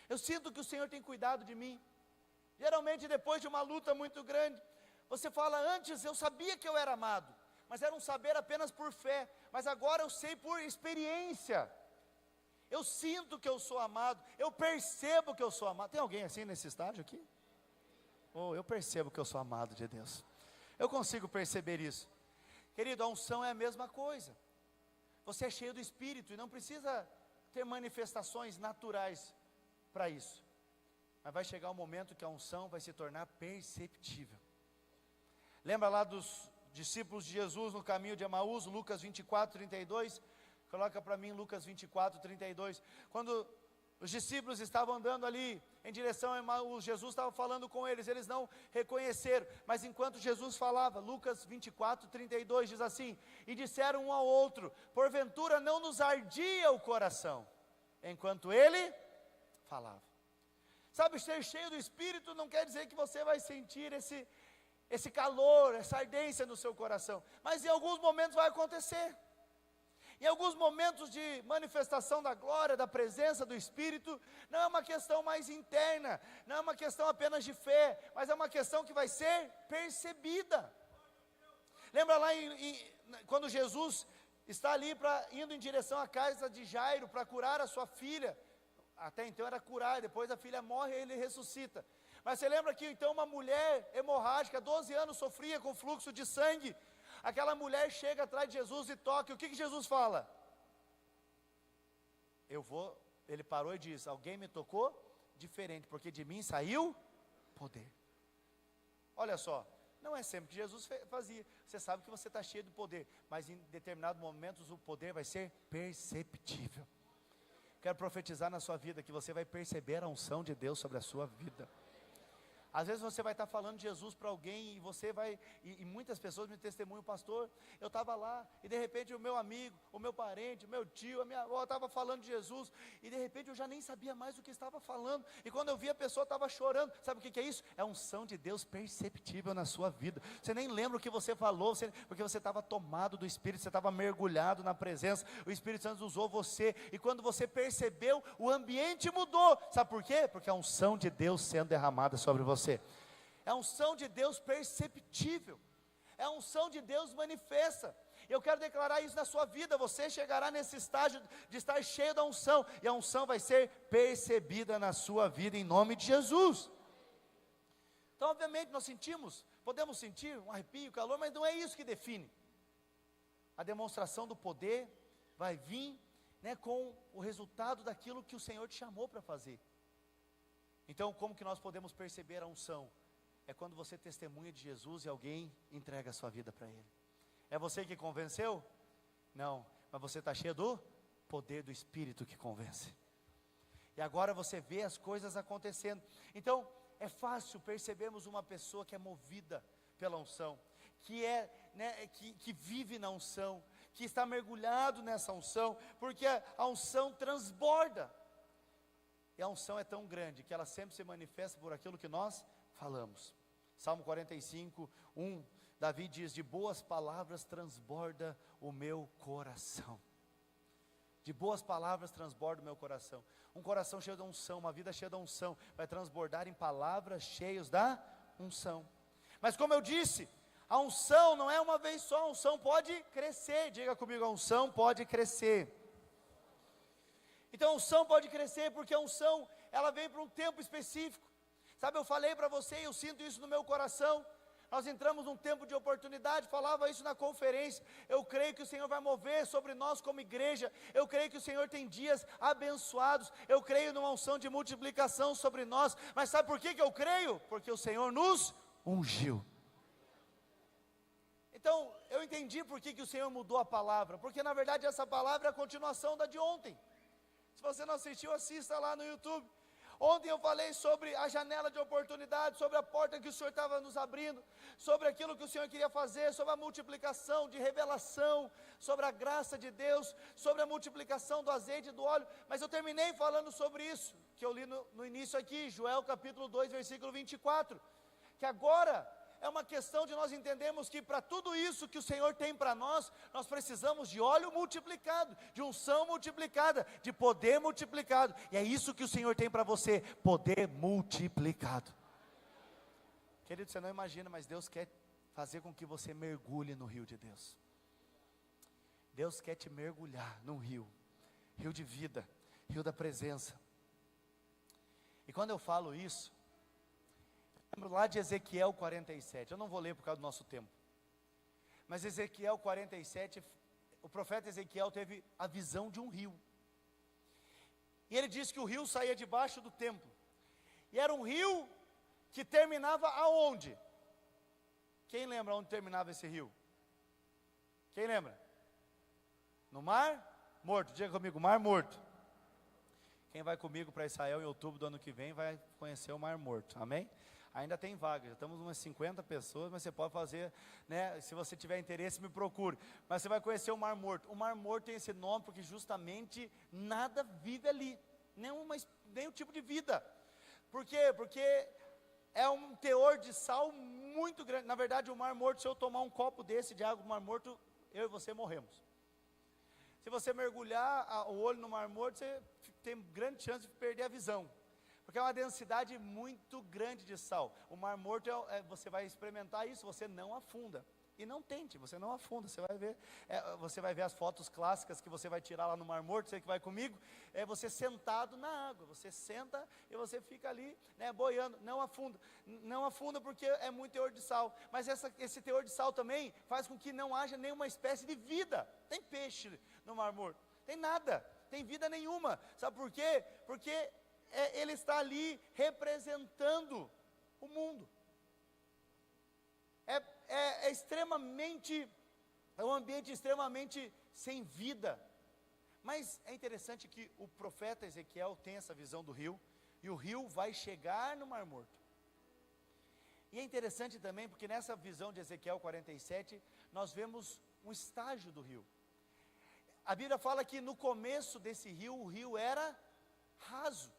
eu sinto que o Senhor tem cuidado de mim. Geralmente depois de uma luta muito grande, você fala: antes eu sabia que eu era amado, mas era um saber apenas por fé, mas agora eu sei por experiência, eu sinto que eu sou amado, eu percebo que eu sou amado. Tem alguém assim nesse estágio aqui? Oh, eu percebo que eu sou amado de Deus, eu consigo perceber isso. Querido, a unção é a mesma coisa, você é cheio do Espírito, e não precisa ter manifestações naturais para isso, mas vai chegar um momento que a unção vai se tornar perceptível. Lembra lá dos discípulos de Jesus no caminho de Emaús, Lucas 24, 32, coloca para mim Lucas 24, 32, quando os discípulos estavam andando ali em direção a Emaús, Jesus estava falando com eles, eles não reconheceram, mas enquanto Jesus falava, Lucas 24, 32 diz assim: e disseram um ao outro, porventura não nos ardia o coração, enquanto ele falava. Sabe, ser cheio do Espírito não quer dizer que você vai sentir esse calor, essa ardência no seu coração, mas em alguns momentos vai acontecer. Em alguns momentos de manifestação da glória, da presença do Espírito, não é uma questão mais interna, não é uma questão apenas de fé, mas é uma questão que vai ser percebida. Lembra lá quando Jesus está ali indo em direção à casa de Jairo para curar a sua filha? Até então era curar, depois a filha morre e ele ressuscita. Mas você lembra que então uma mulher hemorrágica, 12 anos, sofria com fluxo de sangue. Aquela mulher chega atrás de Jesus e toca, e o que Jesus fala? Ele parou e diz: alguém me tocou diferente, porque de mim saiu poder. Olha só, não é sempre que Jesus fazia, você sabe que você está cheio de poder, mas em determinados momentos o poder vai ser perceptível. Quero profetizar na sua vida que você vai perceber a unção de Deus sobre a sua vida. Às vezes você vai estar falando de Jesus para alguém, e você vai, e muitas pessoas me testemunham: pastor, eu estava lá, e de repente o meu amigo, o meu parente, o meu tio, a minha avó estava falando de Jesus, e de repente eu já nem sabia mais o que estava falando, e quando eu vi a pessoa estava chorando. Sabe o que é isso? É a unção de Deus perceptível na sua vida. Você nem lembra o que você falou, porque você estava tomado do Espírito, você estava mergulhado na presença, o Espírito Santo usou você, e quando você percebeu, o ambiente mudou. Sabe por quê? Porque a unção de Deus sendo derramada sobre você. É a unção de Deus perceptível, é a unção de Deus manifesta. Eu quero declarar isso na sua vida. Você chegará nesse estágio de estar cheio da unção, e a unção vai ser percebida na sua vida, em nome de Jesus. Então obviamente nós podemos sentir um arrepio, calor, mas não é isso que define. A demonstração do poder vai vir, com o resultado daquilo que o Senhor te chamou para fazer. Então, como que nós podemos perceber a unção? É quando você testemunha de Jesus e alguém entrega a sua vida para Ele. É você que convenceu? Não, mas você está cheio do poder do Espírito que convence. E agora você vê as coisas acontecendo. Então, é fácil percebermos uma pessoa que é movida pela unção, que que vive na unção, que está mergulhado nessa unção, porque a unção transborda. E a unção é tão grande que ela sempre se manifesta por aquilo que nós falamos. Salmo 45, 1, Davi diz: de boas palavras transborda o meu coração. De boas palavras transborda o meu coração. Um coração cheio da unção, uma vida cheia da unção, vai transbordar em palavras cheias da unção. Mas como eu disse, a unção não é uma vez só, a unção pode crescer. Diga comigo, a unção pode crescer. Então a unção pode crescer porque a unção, ela vem para um tempo específico. Sabe, eu falei para você e eu sinto isso no meu coração. Nós entramos num tempo de oportunidade, falava isso na conferência. Eu creio que o Senhor vai mover sobre nós como igreja. Eu creio que o Senhor tem dias abençoados. Eu creio numa unção de multiplicação sobre nós. Mas sabe por que eu creio? Porque o Senhor nos ungiu. Então, eu entendi por que o Senhor mudou a palavra. Porque na verdade essa palavra é a continuação da de ontem. Se você não assistiu, assista lá no YouTube. Ontem eu falei sobre a janela de oportunidade, sobre a porta que o Senhor estava nos abrindo, sobre aquilo que o Senhor queria fazer, sobre a multiplicação de revelação, sobre a graça de Deus, sobre a multiplicação do azeite e do óleo. Mas eu terminei falando sobre isso, que eu li no início aqui, Joel capítulo 2, versículo 24, que agora é uma questão de nós entendermos que para tudo isso que o Senhor tem para nós precisamos de óleo multiplicado, de unção multiplicada, de poder multiplicado, e é isso que o Senhor tem para você, poder multiplicado. Querido, você não imagina, mas Deus quer fazer com que você mergulhe no rio de Deus. Deus quer te mergulhar num rio de vida, rio da presença. E quando eu falo isso, lembro lá de Ezequiel 47, eu não vou ler por causa do nosso tempo, mas Ezequiel 47, o profeta Ezequiel teve a visão de um rio, e ele disse que o rio saía debaixo do templo, e era um rio que terminava aonde? Quem lembra onde terminava esse rio? Quem lembra? No Mar Morto. Diga comigo, Mar Morto. Quem vai comigo para Israel em outubro do ano que vem vai conhecer o Mar Morto, amém? Ainda tem vaga, já estamos umas 50 pessoas, mas você pode fazer, né, se você tiver interesse, me procure. Mas você vai conhecer o Mar Morto. O Mar Morto tem esse nome porque justamente nada vive ali, nenhum tipo de vida. Por quê? Porque é um teor de sal muito grande. Na verdade, o Mar Morto, se eu tomar um copo desse de água do Mar Morto, eu e você morremos. Se você mergulhar o olho no Mar Morto, você tem grande chance de perder a visão, porque é uma densidade muito grande de sal. O Mar Morto, você vai experimentar isso, você não afunda. E não tente, você não afunda, você vai ver as fotos clássicas que você vai tirar lá no Mar Morto, você que vai comigo, é você sentado na água, você senta e você fica ali, né, boiando, não afunda porque é muito teor de sal, mas esse teor de sal também faz com que não haja nenhuma espécie de vida. Tem peixe no Mar Morto, tem nada, tem vida nenhuma. Sabe por quê? Porque ele está ali representando o mundo. É um ambiente extremamente sem vida. Mas é interessante que o profeta Ezequiel tem essa visão do rio, e o rio vai chegar no Mar Morto. E é interessante também porque nessa visão de Ezequiel 47, nós vemos um estágio do rio. A Bíblia fala que no começo desse rio, o rio era raso.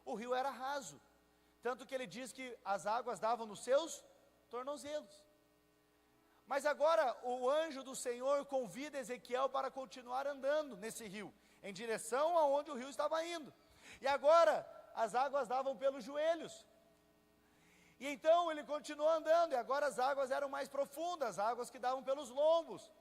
O rio era raso, tanto que ele diz que as águas davam nos seus tornozelos. Mas agora o anjo do Senhor convida Ezequiel para continuar andando nesse rio, em direção aonde o rio estava indo. E agora as águas davam pelos joelhos. E então ele continuou andando, e agora as águas eram mais profundas, águas que davam pelos lombos.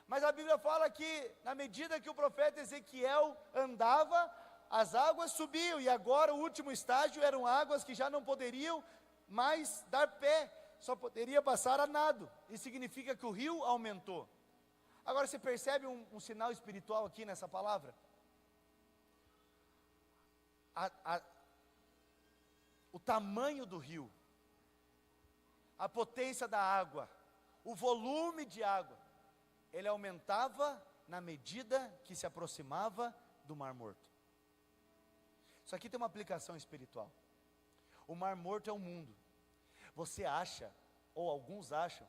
Mas a Bíblia fala que na medida que o profeta Ezequiel andava, as águas subiam, e agora o último estágio eram águas que já não poderiam mais dar pé, só poderia passar a nado. Isso significa que o rio aumentou. Agora você percebe um sinal espiritual aqui nessa palavra? O tamanho do rio, a potência da água, o volume de água, ele aumentava na medida que se aproximava do Mar Morto. Isso aqui tem uma aplicação espiritual. O Mar Morto é o mundo. Você acha, ou alguns acham,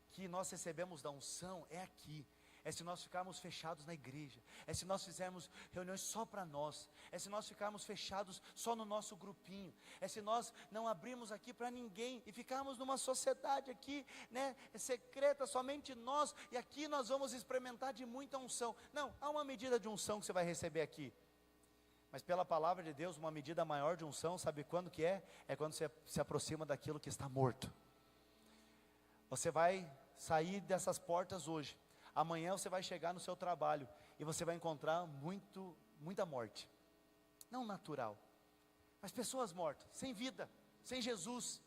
que nós recebemos da unção é aqui, é se nós ficarmos fechados na igreja, é se nós fizermos reuniões só para nós, é se nós ficarmos fechados só no nosso grupinho, é se nós não abrirmos aqui para ninguém e ficarmos numa sociedade aqui, né, secreta, somente nós, e aqui nós vamos experimentar de muita unção. Não, há uma medida de unção que você vai receber aqui, mas pela palavra de Deus, uma medida maior de unção, sabe quando que é? É quando você se aproxima daquilo que está morto. Você vai sair dessas portas hoje, amanhã você vai chegar no seu trabalho, e você vai encontrar muita morte, não natural, mas pessoas mortas, sem vida, sem Jesus.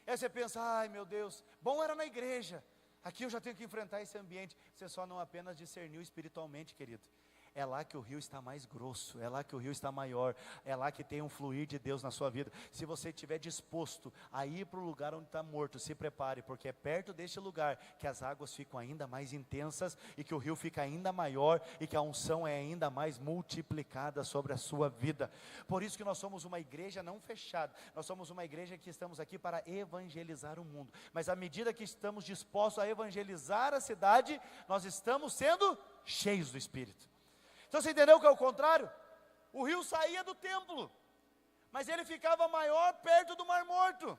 E aí você pensa, ai meu Deus, bom era na igreja, aqui eu já tenho que enfrentar esse ambiente. Você só não apenas discerniu espiritualmente, querido. É lá que o rio está mais grosso, é lá que o rio está maior, é lá que tem um fluir de Deus na sua vida. Se você estiver disposto a ir para o lugar onde está morto, se prepare, porque é perto deste lugar que as águas ficam ainda mais intensas, e que o rio fica ainda maior, e que a unção é ainda mais multiplicada sobre a sua vida. Por isso que nós somos uma igreja não fechada, nós somos uma igreja que estamos aqui para evangelizar o mundo, mas à medida que estamos dispostos a evangelizar a cidade, nós estamos sendo cheios do Espírito. Então você entendeu que é o contrário? O rio saía do templo, mas ele ficava maior perto do Mar Morto.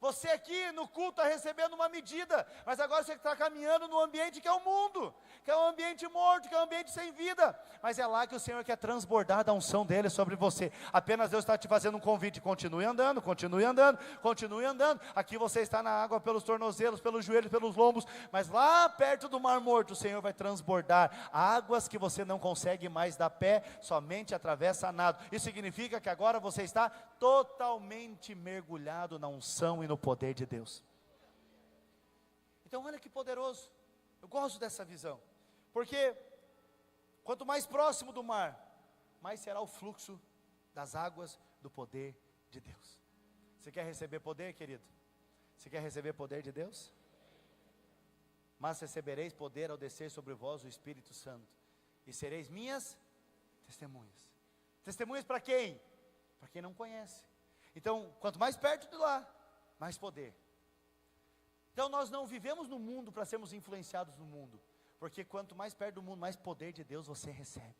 Você aqui no culto está recebendo uma medida, mas agora você está caminhando no ambiente que é o mundo, que é um ambiente morto, que é um ambiente sem vida, mas é lá que o Senhor quer transbordar da unção dele sobre você. Apenas Deus está te fazendo um convite: continue andando, continue andando, continue andando. Aqui você está na água pelos tornozelos, pelos joelhos, pelos lombos, mas lá perto do Mar Morto o Senhor vai transbordar águas que você não consegue mais dar pé, somente atravessa a nado. Isso significa que agora você está totalmente mergulhado na unção e no poder de Deus. Então olha que poderoso. Eu gosto dessa visão, porque quanto mais próximo do mar, mais será o fluxo das águas do poder de Deus. Você quer receber poder, querido? Você quer receber poder de Deus? Mas recebereis poder ao descer sobre vós o Espírito Santo, e sereis minhas testemunhas. Testemunhas para quem? Para quem não conhece. Então, quanto mais perto de lá, mais poder. Então nós não vivemos no mundo para sermos influenciados no mundo, porque quanto mais perto do mundo, mais poder de Deus você recebe.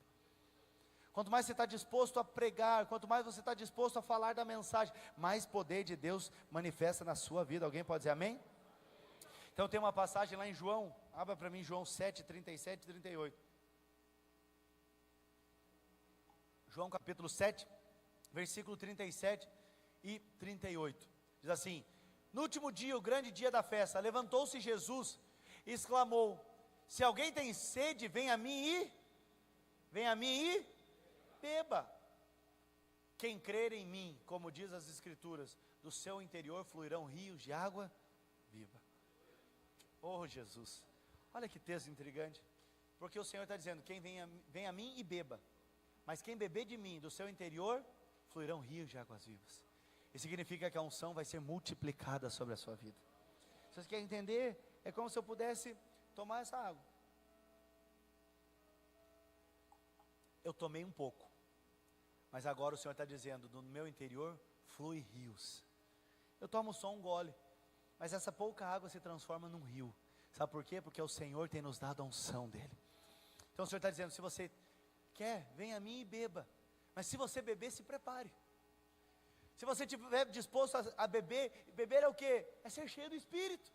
Quanto mais você está disposto a pregar, quanto mais você está disposto a falar da mensagem, mais poder de Deus manifesta na sua vida. Alguém pode dizer amém? Então tem uma passagem lá em João, abra para mim João 7, 37 e 38. João capítulo 7, versículo 37 e 38. Diz assim: no último dia, o grande dia da festa, levantou-se Jesus e exclamou: se alguém tem sede, venha a mim e beba. Quem crer em mim, como diz as Escrituras, do seu interior fluirão rios de água viva. Oh Jesus, olha que texto intrigante, porque o Senhor está dizendo: quem vem a mim e beba, mas quem beber de mim, do seu interior fluirão rios de águas vivas. Isso significa que a unção vai ser multiplicada sobre a sua vida. Se você quer entender, é como se eu pudesse tomar essa água. Eu tomei um pouco, mas agora o Senhor está dizendo: do meu interior flui rios. Eu tomo só um gole, mas essa pouca água se transforma num rio. Sabe por quê? Porque o Senhor tem nos dado a unção dele. Então o Senhor está dizendo: se você quer, venha a mim e beba, mas se você beber, se prepare. Se você estiver disposto a beber, beber é o que? É ser cheio do Espírito.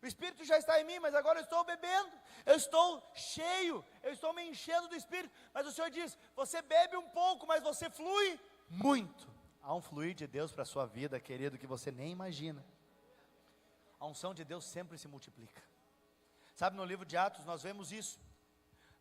O Espírito já está em mim, mas agora eu estou bebendo, eu estou cheio, eu estou me enchendo do Espírito. Mas o Senhor diz: você bebe um pouco, mas você flui muito. Há um fluir de Deus para a sua vida, querido, que você nem imagina. A unção de Deus sempre se multiplica. Sabe, no livro de Atos nós vemos isso.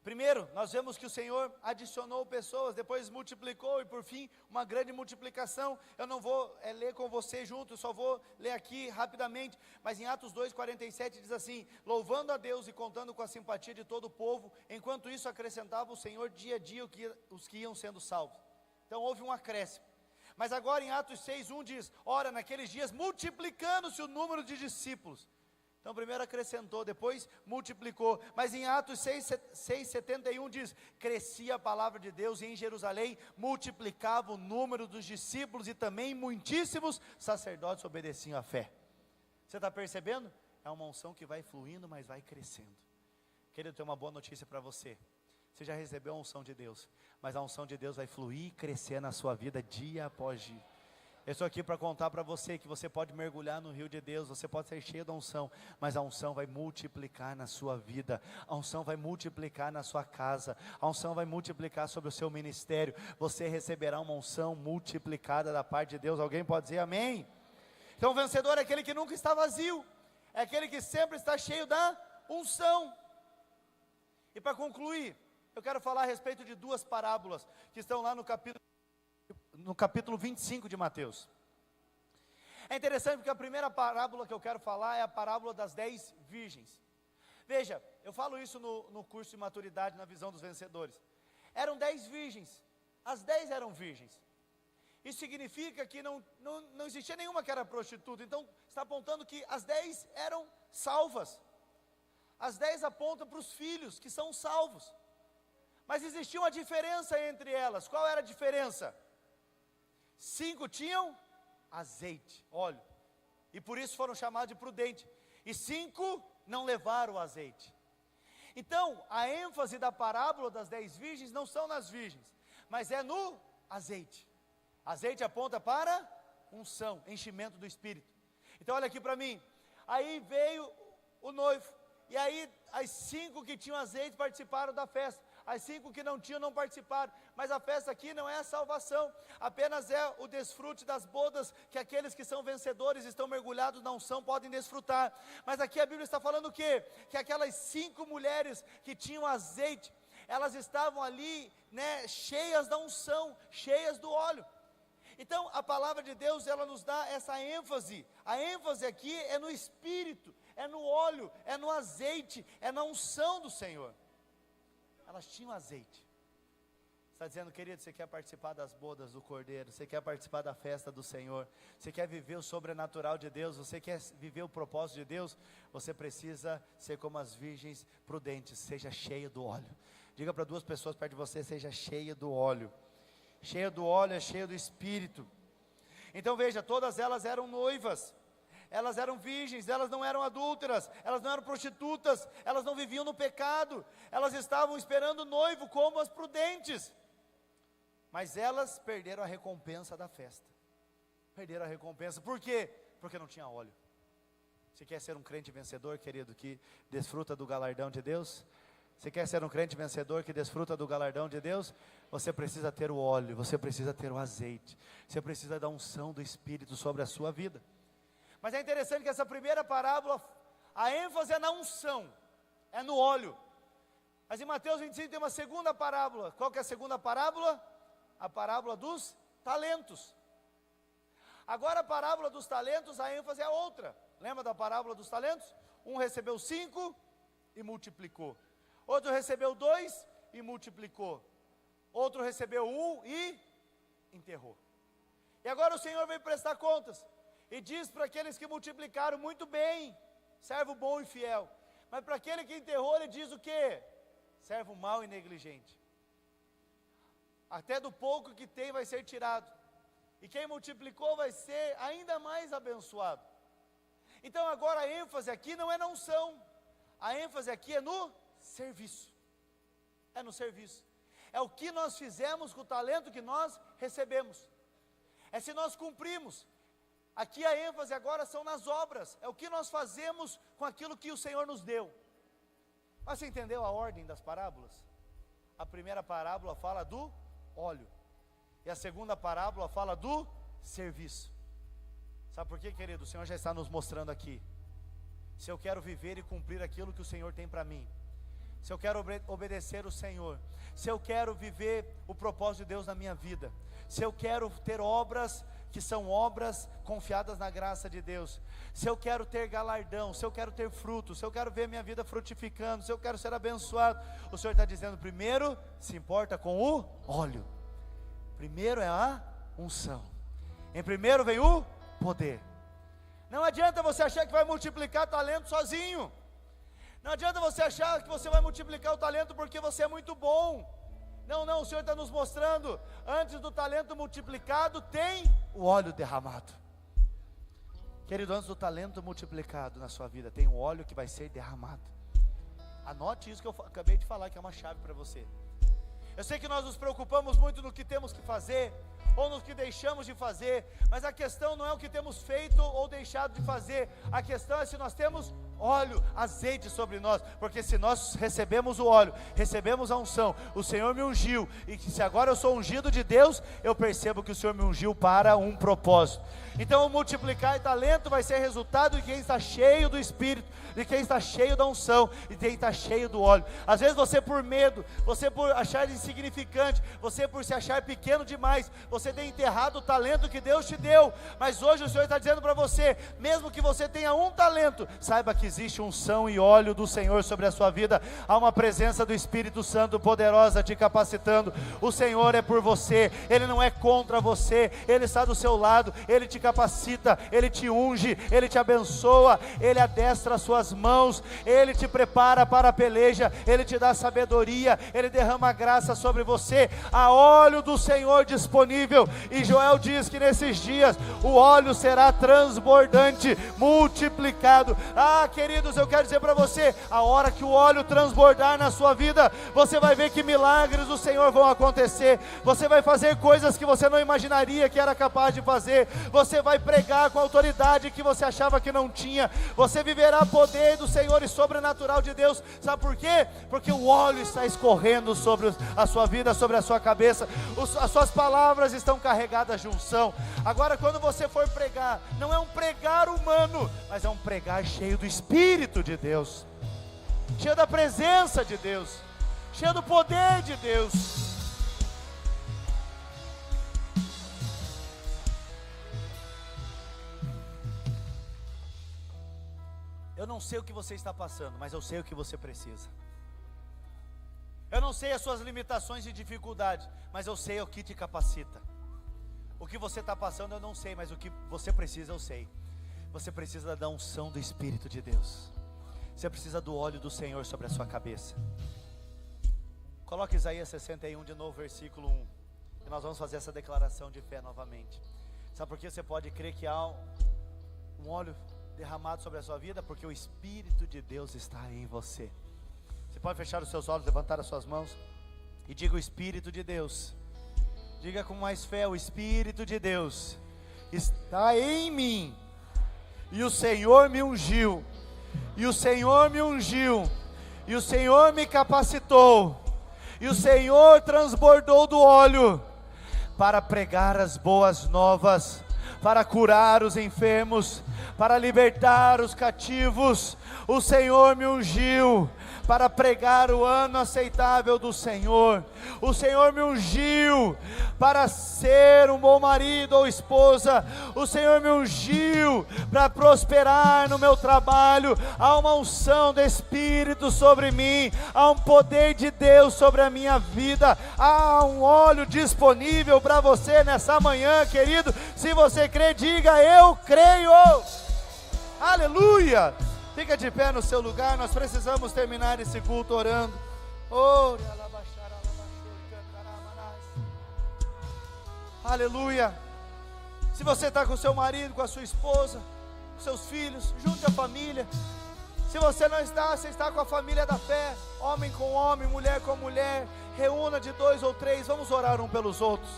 Primeiro, nós vemos que o Senhor adicionou pessoas, depois multiplicou, e por fim, uma grande multiplicação. Eu não vou ler com você junto, eu só vou ler aqui rapidamente, mas em Atos 2,47 diz assim: louvando a Deus e contando com a simpatia de todo o povo, enquanto isso acrescentava o Senhor dia a dia os que iam sendo salvos. Então houve um acréscimo. Mas agora em Atos 6,1 diz: ora, naqueles dias multiplicando-se o número de discípulos. Então primeiro acrescentou, depois multiplicou. Mas em Atos 6:71 diz: crescia a palavra de Deus e em Jerusalém multiplicava o número dos discípulos e também muitíssimos sacerdotes obedeciam à fé. Você está percebendo? É uma unção que vai fluindo, mas vai crescendo. Querido, tem uma boa notícia para você. Você já recebeu a unção de Deus, mas a unção de Deus vai fluir e crescer na sua vida dia após dia. Eu estou aqui para contar para você que você pode mergulhar no rio de Deus, você pode ser cheio da unção, mas a unção vai multiplicar na sua vida, a unção vai multiplicar na sua casa, a unção vai multiplicar sobre o seu ministério, você receberá uma unção multiplicada da parte de Deus. Alguém pode dizer amém? Então o vencedor é aquele que nunca está vazio, é aquele que sempre está cheio da unção. E para concluir, eu quero falar a respeito de duas parábolas, que estão lá no capítulo 25 de Mateus. É interessante porque a primeira parábola que eu quero falar é a parábola das 10 virgens. Veja, eu falo isso no curso de maturidade, na visão dos vencedores. Eram 10 virgens, as 10 eram virgens. Isso significa que não existia nenhuma que era prostituta. Então está apontando que as 10 eram salvas. As 10 apontam para os filhos que são salvos. Mas existia uma diferença entre elas. Qual era a diferença? 5 tinham azeite, óleo, e por isso foram chamados de prudentes, e 5 não levaram o azeite. Então a ênfase da parábola das 10 virgens não são nas virgens, mas é no azeite. Azeite aponta para unção, enchimento do Espírito. Então olha aqui para mim, aí veio o noivo, e aí as 5 que tinham azeite participaram da festa, as 5 que não tinham não participaram, mas a festa aqui não é a salvação, apenas é o desfrute das bodas, que aqueles que são vencedores, estão mergulhados na unção, podem desfrutar. Mas aqui a Bíblia está falando o quê? Que aquelas 5 mulheres que tinham azeite, elas estavam ali, cheias da unção, cheias do óleo. Então a palavra de Deus, ela nos dá essa ênfase. A ênfase aqui é no Espírito, é no óleo, é no azeite, é na unção do Senhor. Elas tinham azeite. Está dizendo, querido, você quer participar das bodas do Cordeiro, você quer participar da festa do Senhor, você quer viver o sobrenatural de Deus, você quer viver o propósito de Deus, você precisa ser como as virgens prudentes, seja cheio do óleo. Diga para 2 pessoas perto de você, seja cheio do óleo. Cheio do óleo é cheio do Espírito. Então veja, todas elas eram noivas, elas eram virgens, elas não eram adúlteras, elas não eram prostitutas, elas não viviam no pecado, elas estavam esperando o noivo como as prudentes. Mas elas perderam a recompensa da festa. Perderam a recompensa, por quê? Porque não tinha óleo. Você quer ser um crente vencedor, querido, que desfruta do galardão de Deus? Você quer ser um crente vencedor que desfruta do galardão de Deus? Você precisa ter o óleo, você precisa ter o azeite, você precisa da unção do Espírito sobre a sua vida. Mas é interessante que essa primeira parábola, a ênfase é na unção, é no óleo. Mas em Mateus 25 tem uma segunda parábola. Qual que é a segunda parábola? A parábola dos talentos. Agora a parábola dos talentos, a ênfase é outra. Lembra da parábola dos talentos? Um recebeu 5 e multiplicou. Outro recebeu 2 e multiplicou. Outro recebeu 1 e enterrou. E agora o Senhor vem prestar contas. E diz para aqueles que multiplicaram, muito bem, servo bom e fiel. Mas para aquele que enterrou, ele diz o quê? Servo mau e negligente. Até do pouco que tem vai ser tirado. E quem multiplicou vai ser ainda mais abençoado. Então agora a ênfase aqui não é na unção. A ênfase aqui é no serviço. É no serviço. É o que nós fizemos com o talento que nós recebemos. É se nós cumprimos. Aqui a ênfase agora são nas obras, é o que nós fazemos com aquilo que o Senhor nos deu. Mas você entendeu a ordem das parábolas? A primeira parábola fala do óleo, e a segunda parábola fala do serviço. Sabe por quê, querido? O Senhor já está nos mostrando aqui. Se eu quero viver e cumprir aquilo que o Senhor tem para mim, se eu quero obedecer o Senhor, se eu quero viver o propósito de Deus na minha vida, se eu quero ter obras que são obras confiadas na graça de Deus, se eu quero ter galardão, se eu quero ter frutos, se eu quero ver minha vida frutificando, se eu quero ser abençoado, o Senhor está dizendo, primeiro se importa com o óleo, primeiro é a unção, em primeiro vem o poder. Não adianta você achar que vai multiplicar talento sozinho. Não adianta você achar que você vai multiplicar o talento porque você é muito bom. Não, o Senhor está nos mostrando, antes do talento multiplicado, tem o óleo derramado. Querido, antes do talento multiplicado na sua vida, tem o óleo que vai ser derramado. Anote isso que eu acabei de falar, que é uma chave para você. Eu sei que nós nos preocupamos muito no que temos que fazer, ou no que deixamos de fazer, mas a questão não é o que temos feito ou deixado de fazer, a questão é se nós temos óleo, azeite sobre nós, porque se nós recebemos o óleo, recebemos a unção, o Senhor me ungiu, e que se agora eu sou ungido de Deus, eu percebo que o Senhor me ungiu para um propósito. Então o multiplicar talento vai ser resultado de quem está cheio do Espírito, de quem está cheio da unção, e quem está cheio do óleo. Às vezes você por medo, você por achar insignificante, você por se achar pequeno demais, você tem enterrado o talento que Deus te deu, mas hoje o Senhor está dizendo para você, mesmo que você tenha um talento, saiba que existe unção e óleo do Senhor sobre a sua vida, há uma presença do Espírito Santo poderosa te capacitando. O Senhor é por você, Ele não é contra você, Ele está do seu lado, Ele te capacita, Ele te unge, Ele te abençoa, Ele adestra as suas mãos, Ele te prepara para a peleja, Ele te dá sabedoria, Ele derrama graça sobre você, há óleo do Senhor disponível, e Joel diz que nesses dias o óleo será transbordante, multiplicado. Queridos, eu quero dizer para você, a hora que o óleo transbordar na sua vida, você vai ver que milagres do Senhor vão acontecer, você vai fazer coisas que você não imaginaria que era capaz de fazer, você vai pregar com autoridade que você achava que não tinha, você viverá poder do Senhor e sobrenatural de Deus. Sabe por quê? Porque o óleo está escorrendo sobre a sua vida, sobre a sua cabeça, as suas palavras estão carregadas de unção. Agora quando você for pregar, não é um pregar humano, mas é um pregar cheio do Espírito de Deus, cheio da presença de Deus, cheio do poder de Deus. Eu não sei o que você está passando, mas eu sei o que você precisa. Eu não sei as suas limitações e dificuldades, mas eu sei o que te capacita. O que você está passando eu não sei, mas o que você precisa eu sei. Você precisa da unção do Espírito de Deus. Você precisa do óleo do Senhor sobre a sua cabeça. Coloque Isaías 61 de novo, versículo 1. E nós vamos fazer essa declaração de fé novamente. Sabe por que você pode crer que há um óleo derramado sobre a sua vida? Porque o Espírito de Deus está em você. Você pode fechar os seus olhos, levantar as suas mãos e diga: o Espírito de Deus. Diga com mais fé: o Espírito de Deus está em mim, e o Senhor me ungiu, e o Senhor me ungiu, e o Senhor me capacitou, e o Senhor transbordou do óleo para pregar as boas novas, para curar os enfermos, para libertar os cativos. O Senhor me ungiu para pregar o ano aceitável do Senhor. O Senhor me ungiu para ser um bom marido ou esposa. O Senhor me ungiu para prosperar no meu trabalho. Há uma unção do Espírito sobre mim, há um poder de Deus sobre a minha vida, há um óleo disponível para você nessa manhã, querido. Se você crê, diga: eu creio. Aleluia! Fica de pé no seu lugar, nós precisamos terminar esse culto orando. Aleluia! Se você está com seu marido, com a sua esposa, com seus filhos, junte a família. Se você não está, você está com a família da fé, homem com homem, mulher com mulher, reúna de 2 ou 3, vamos orar um pelos outros.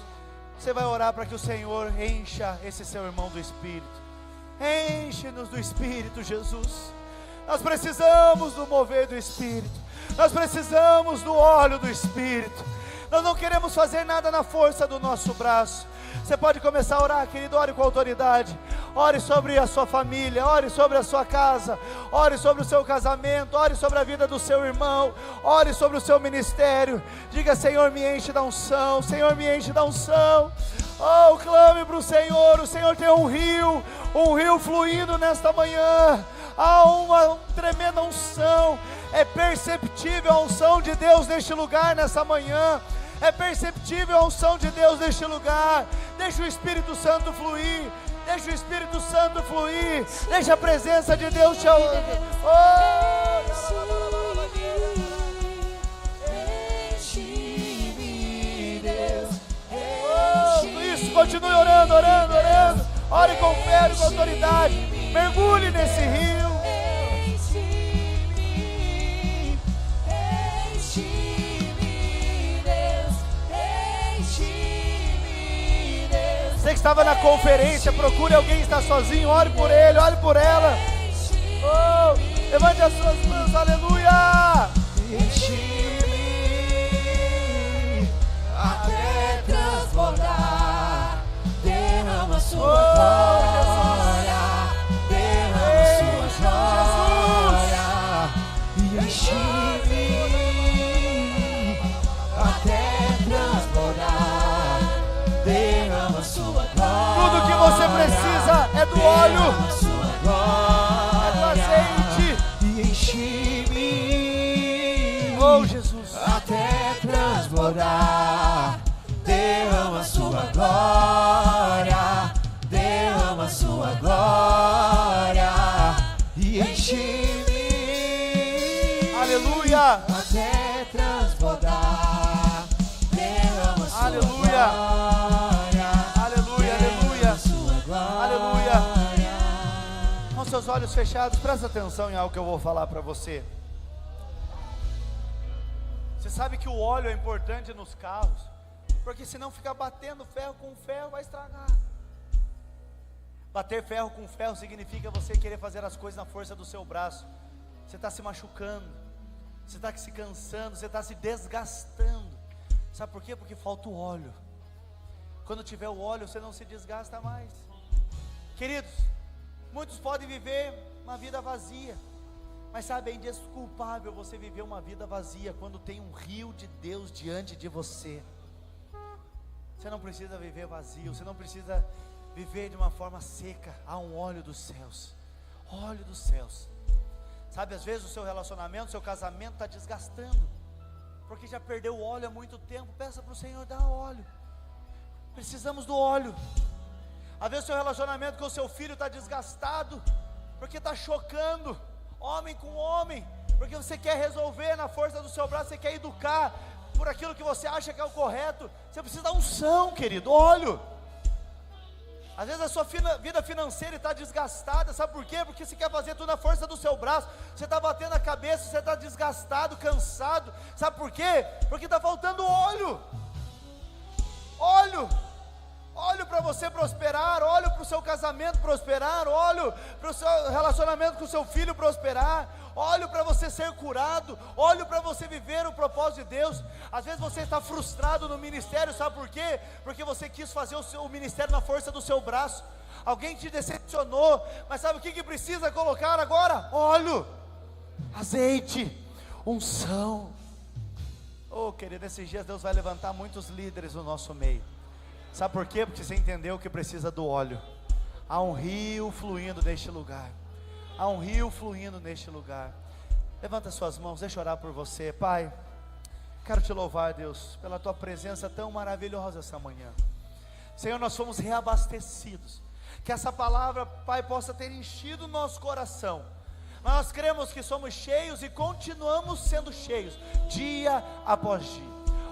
Você vai orar para que o Senhor encha esse seu irmão do Espírito. Enche-nos do Espírito, Jesus. Nós precisamos do mover do Espírito, nós precisamos do óleo do Espírito. Nós não queremos fazer nada na força do nosso braço. Você pode começar a orar, querido, ore com autoridade. Ore sobre a sua família, ore sobre a sua casa, ore sobre o seu casamento, ore sobre a vida do seu irmão, ore sobre o seu ministério. Diga: Senhor, me enche da unção, Senhor, me enche da unção. Oh, clame para o Senhor tem um rio fluindo nesta manhã. Há uma tremenda unção, é perceptível a unção de Deus neste lugar nessa manhã, é perceptível a unção de Deus neste lugar. Deixa o Espírito Santo fluir, Deixa o Espírito Santo fluir. Deixa a presença de Deus te Isso, continue orando. Ore com fé, com autoridade. Mergulhe nesse rio. Você que estava na conferência, procure alguém que está sozinho, ore por ele, ore por ela. Levante as suas mãos, aleluia. Enche-me até transbordar, derrama sua glória, derrama sua glória, e enche-me até transbordar, derrama sua glória. Tudo que você precisa é do óleo, é do azeite. E enche-me, Oh Jesus, até transbordar, derrama sua glória, derrama sua glória, e enche-me, aleluia, até transbordar, derrama sua aleluia, glória, aleluia, aleluia, sua glória. aleluia. Com seus olhos fechados, presta atenção em algo que eu vou falar para você. Você sabe que o óleo é importante nos carros, porque senão ficar batendo ferro com ferro vai estragar. Bater ferro com ferro significa você querer fazer as coisas na força do seu braço. Você está se machucando, você está se cansando, você está se desgastando. Sabe por quê? Porque falta o óleo. Quando tiver o óleo, você não se desgasta mais. Queridos, muitos podem viver uma vida vazia, mas sabe, é indesculpável você viver uma vida vazia quando tem um rio de Deus diante de você. Você não precisa viver vazio, você não precisa viver de uma forma seca. Há um óleo dos céus, óleo dos céus. Sabe, às vezes o seu relacionamento, o seu casamento está desgastando, porque já perdeu o óleo há muito tempo. Peça para o Senhor dar óleo. Precisamos do óleo. Às vezes o seu relacionamento com o seu filho está desgastado, porque está chocando homem com homem, porque você quer resolver na força do seu braço, você quer educar por aquilo que você acha que é o correto. Você precisa da unção, querido, óleo. Às vezes a sua vida financeira está desgastada, sabe por quê? Porque você quer fazer tudo na força do seu braço, você está batendo a cabeça, você está desgastado, cansado, sabe por quê? Porque está faltando óleo, óleo para você prosperar, óleo para o seu casamento prosperar, óleo para o seu relacionamento com o seu filho prosperar, óleo para você ser curado, óleo para você viver o propósito de Deus. Às vezes você está frustrado no ministério, sabe por quê? Porque você quis fazer o ministério na força do seu braço, alguém te decepcionou, mas sabe o que precisa colocar agora? Óleo, azeite, unção. Oh querido, esses dias Deus vai levantar muitos líderes no nosso meio. Sabe por quê? Porque você entendeu que precisa do óleo. Há um rio fluindo neste lugar. Há um rio fluindo neste lugar. Levanta suas mãos, deixa eu orar por você. Pai, quero te louvar, Deus, pela tua presença tão maravilhosa essa manhã. Senhor, nós fomos reabastecidos. Que essa palavra, Pai, possa ter enchido o nosso coração. Nós cremos que somos cheios e continuamos sendo cheios, dia após dia.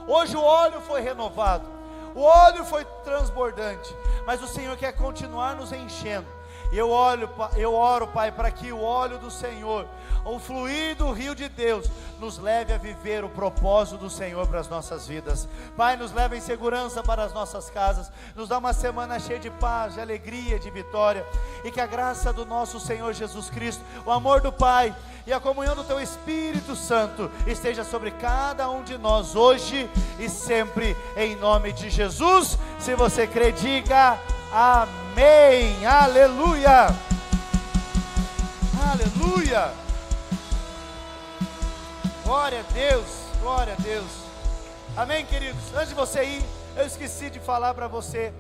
Hoje o óleo foi renovado. O óleo foi transbordante, mas o Senhor quer continuar nos enchendo. Eu oro, Pai, para que o óleo do Senhor, o fluir do rio de Deus, nos leve a viver o propósito do Senhor para as nossas vidas. Pai, nos leva em segurança para as nossas casas, nos dá uma semana cheia de paz, de alegria, de vitória, e que a graça do nosso Senhor Jesus Cristo, o amor do Pai e a comunhão do Teu Espírito Santo esteja sobre cada um de nós hoje e sempre, em nome de Jesus. Se você crê, diga amém, aleluia, aleluia, glória a Deus, glória a Deus, amém, queridos. Antes de você ir, eu esqueci de falar para você,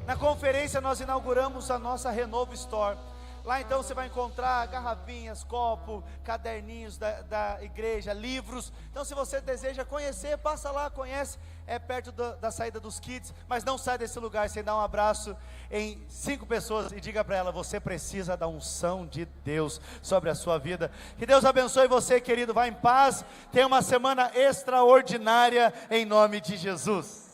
na conferência nós inauguramos a nossa Renovo Store. Lá então você vai encontrar garrafinhas, copo, caderninhos da igreja, livros. Então se você deseja conhecer, passa lá, conhece. É perto da saída dos kids. Mas não sai desse lugar sem dar um abraço em 5 pessoas e diga para ela: você precisa da unção de Deus sobre a sua vida. Que Deus abençoe você, querido. Vá em paz. Tenha uma semana extraordinária em nome de Jesus.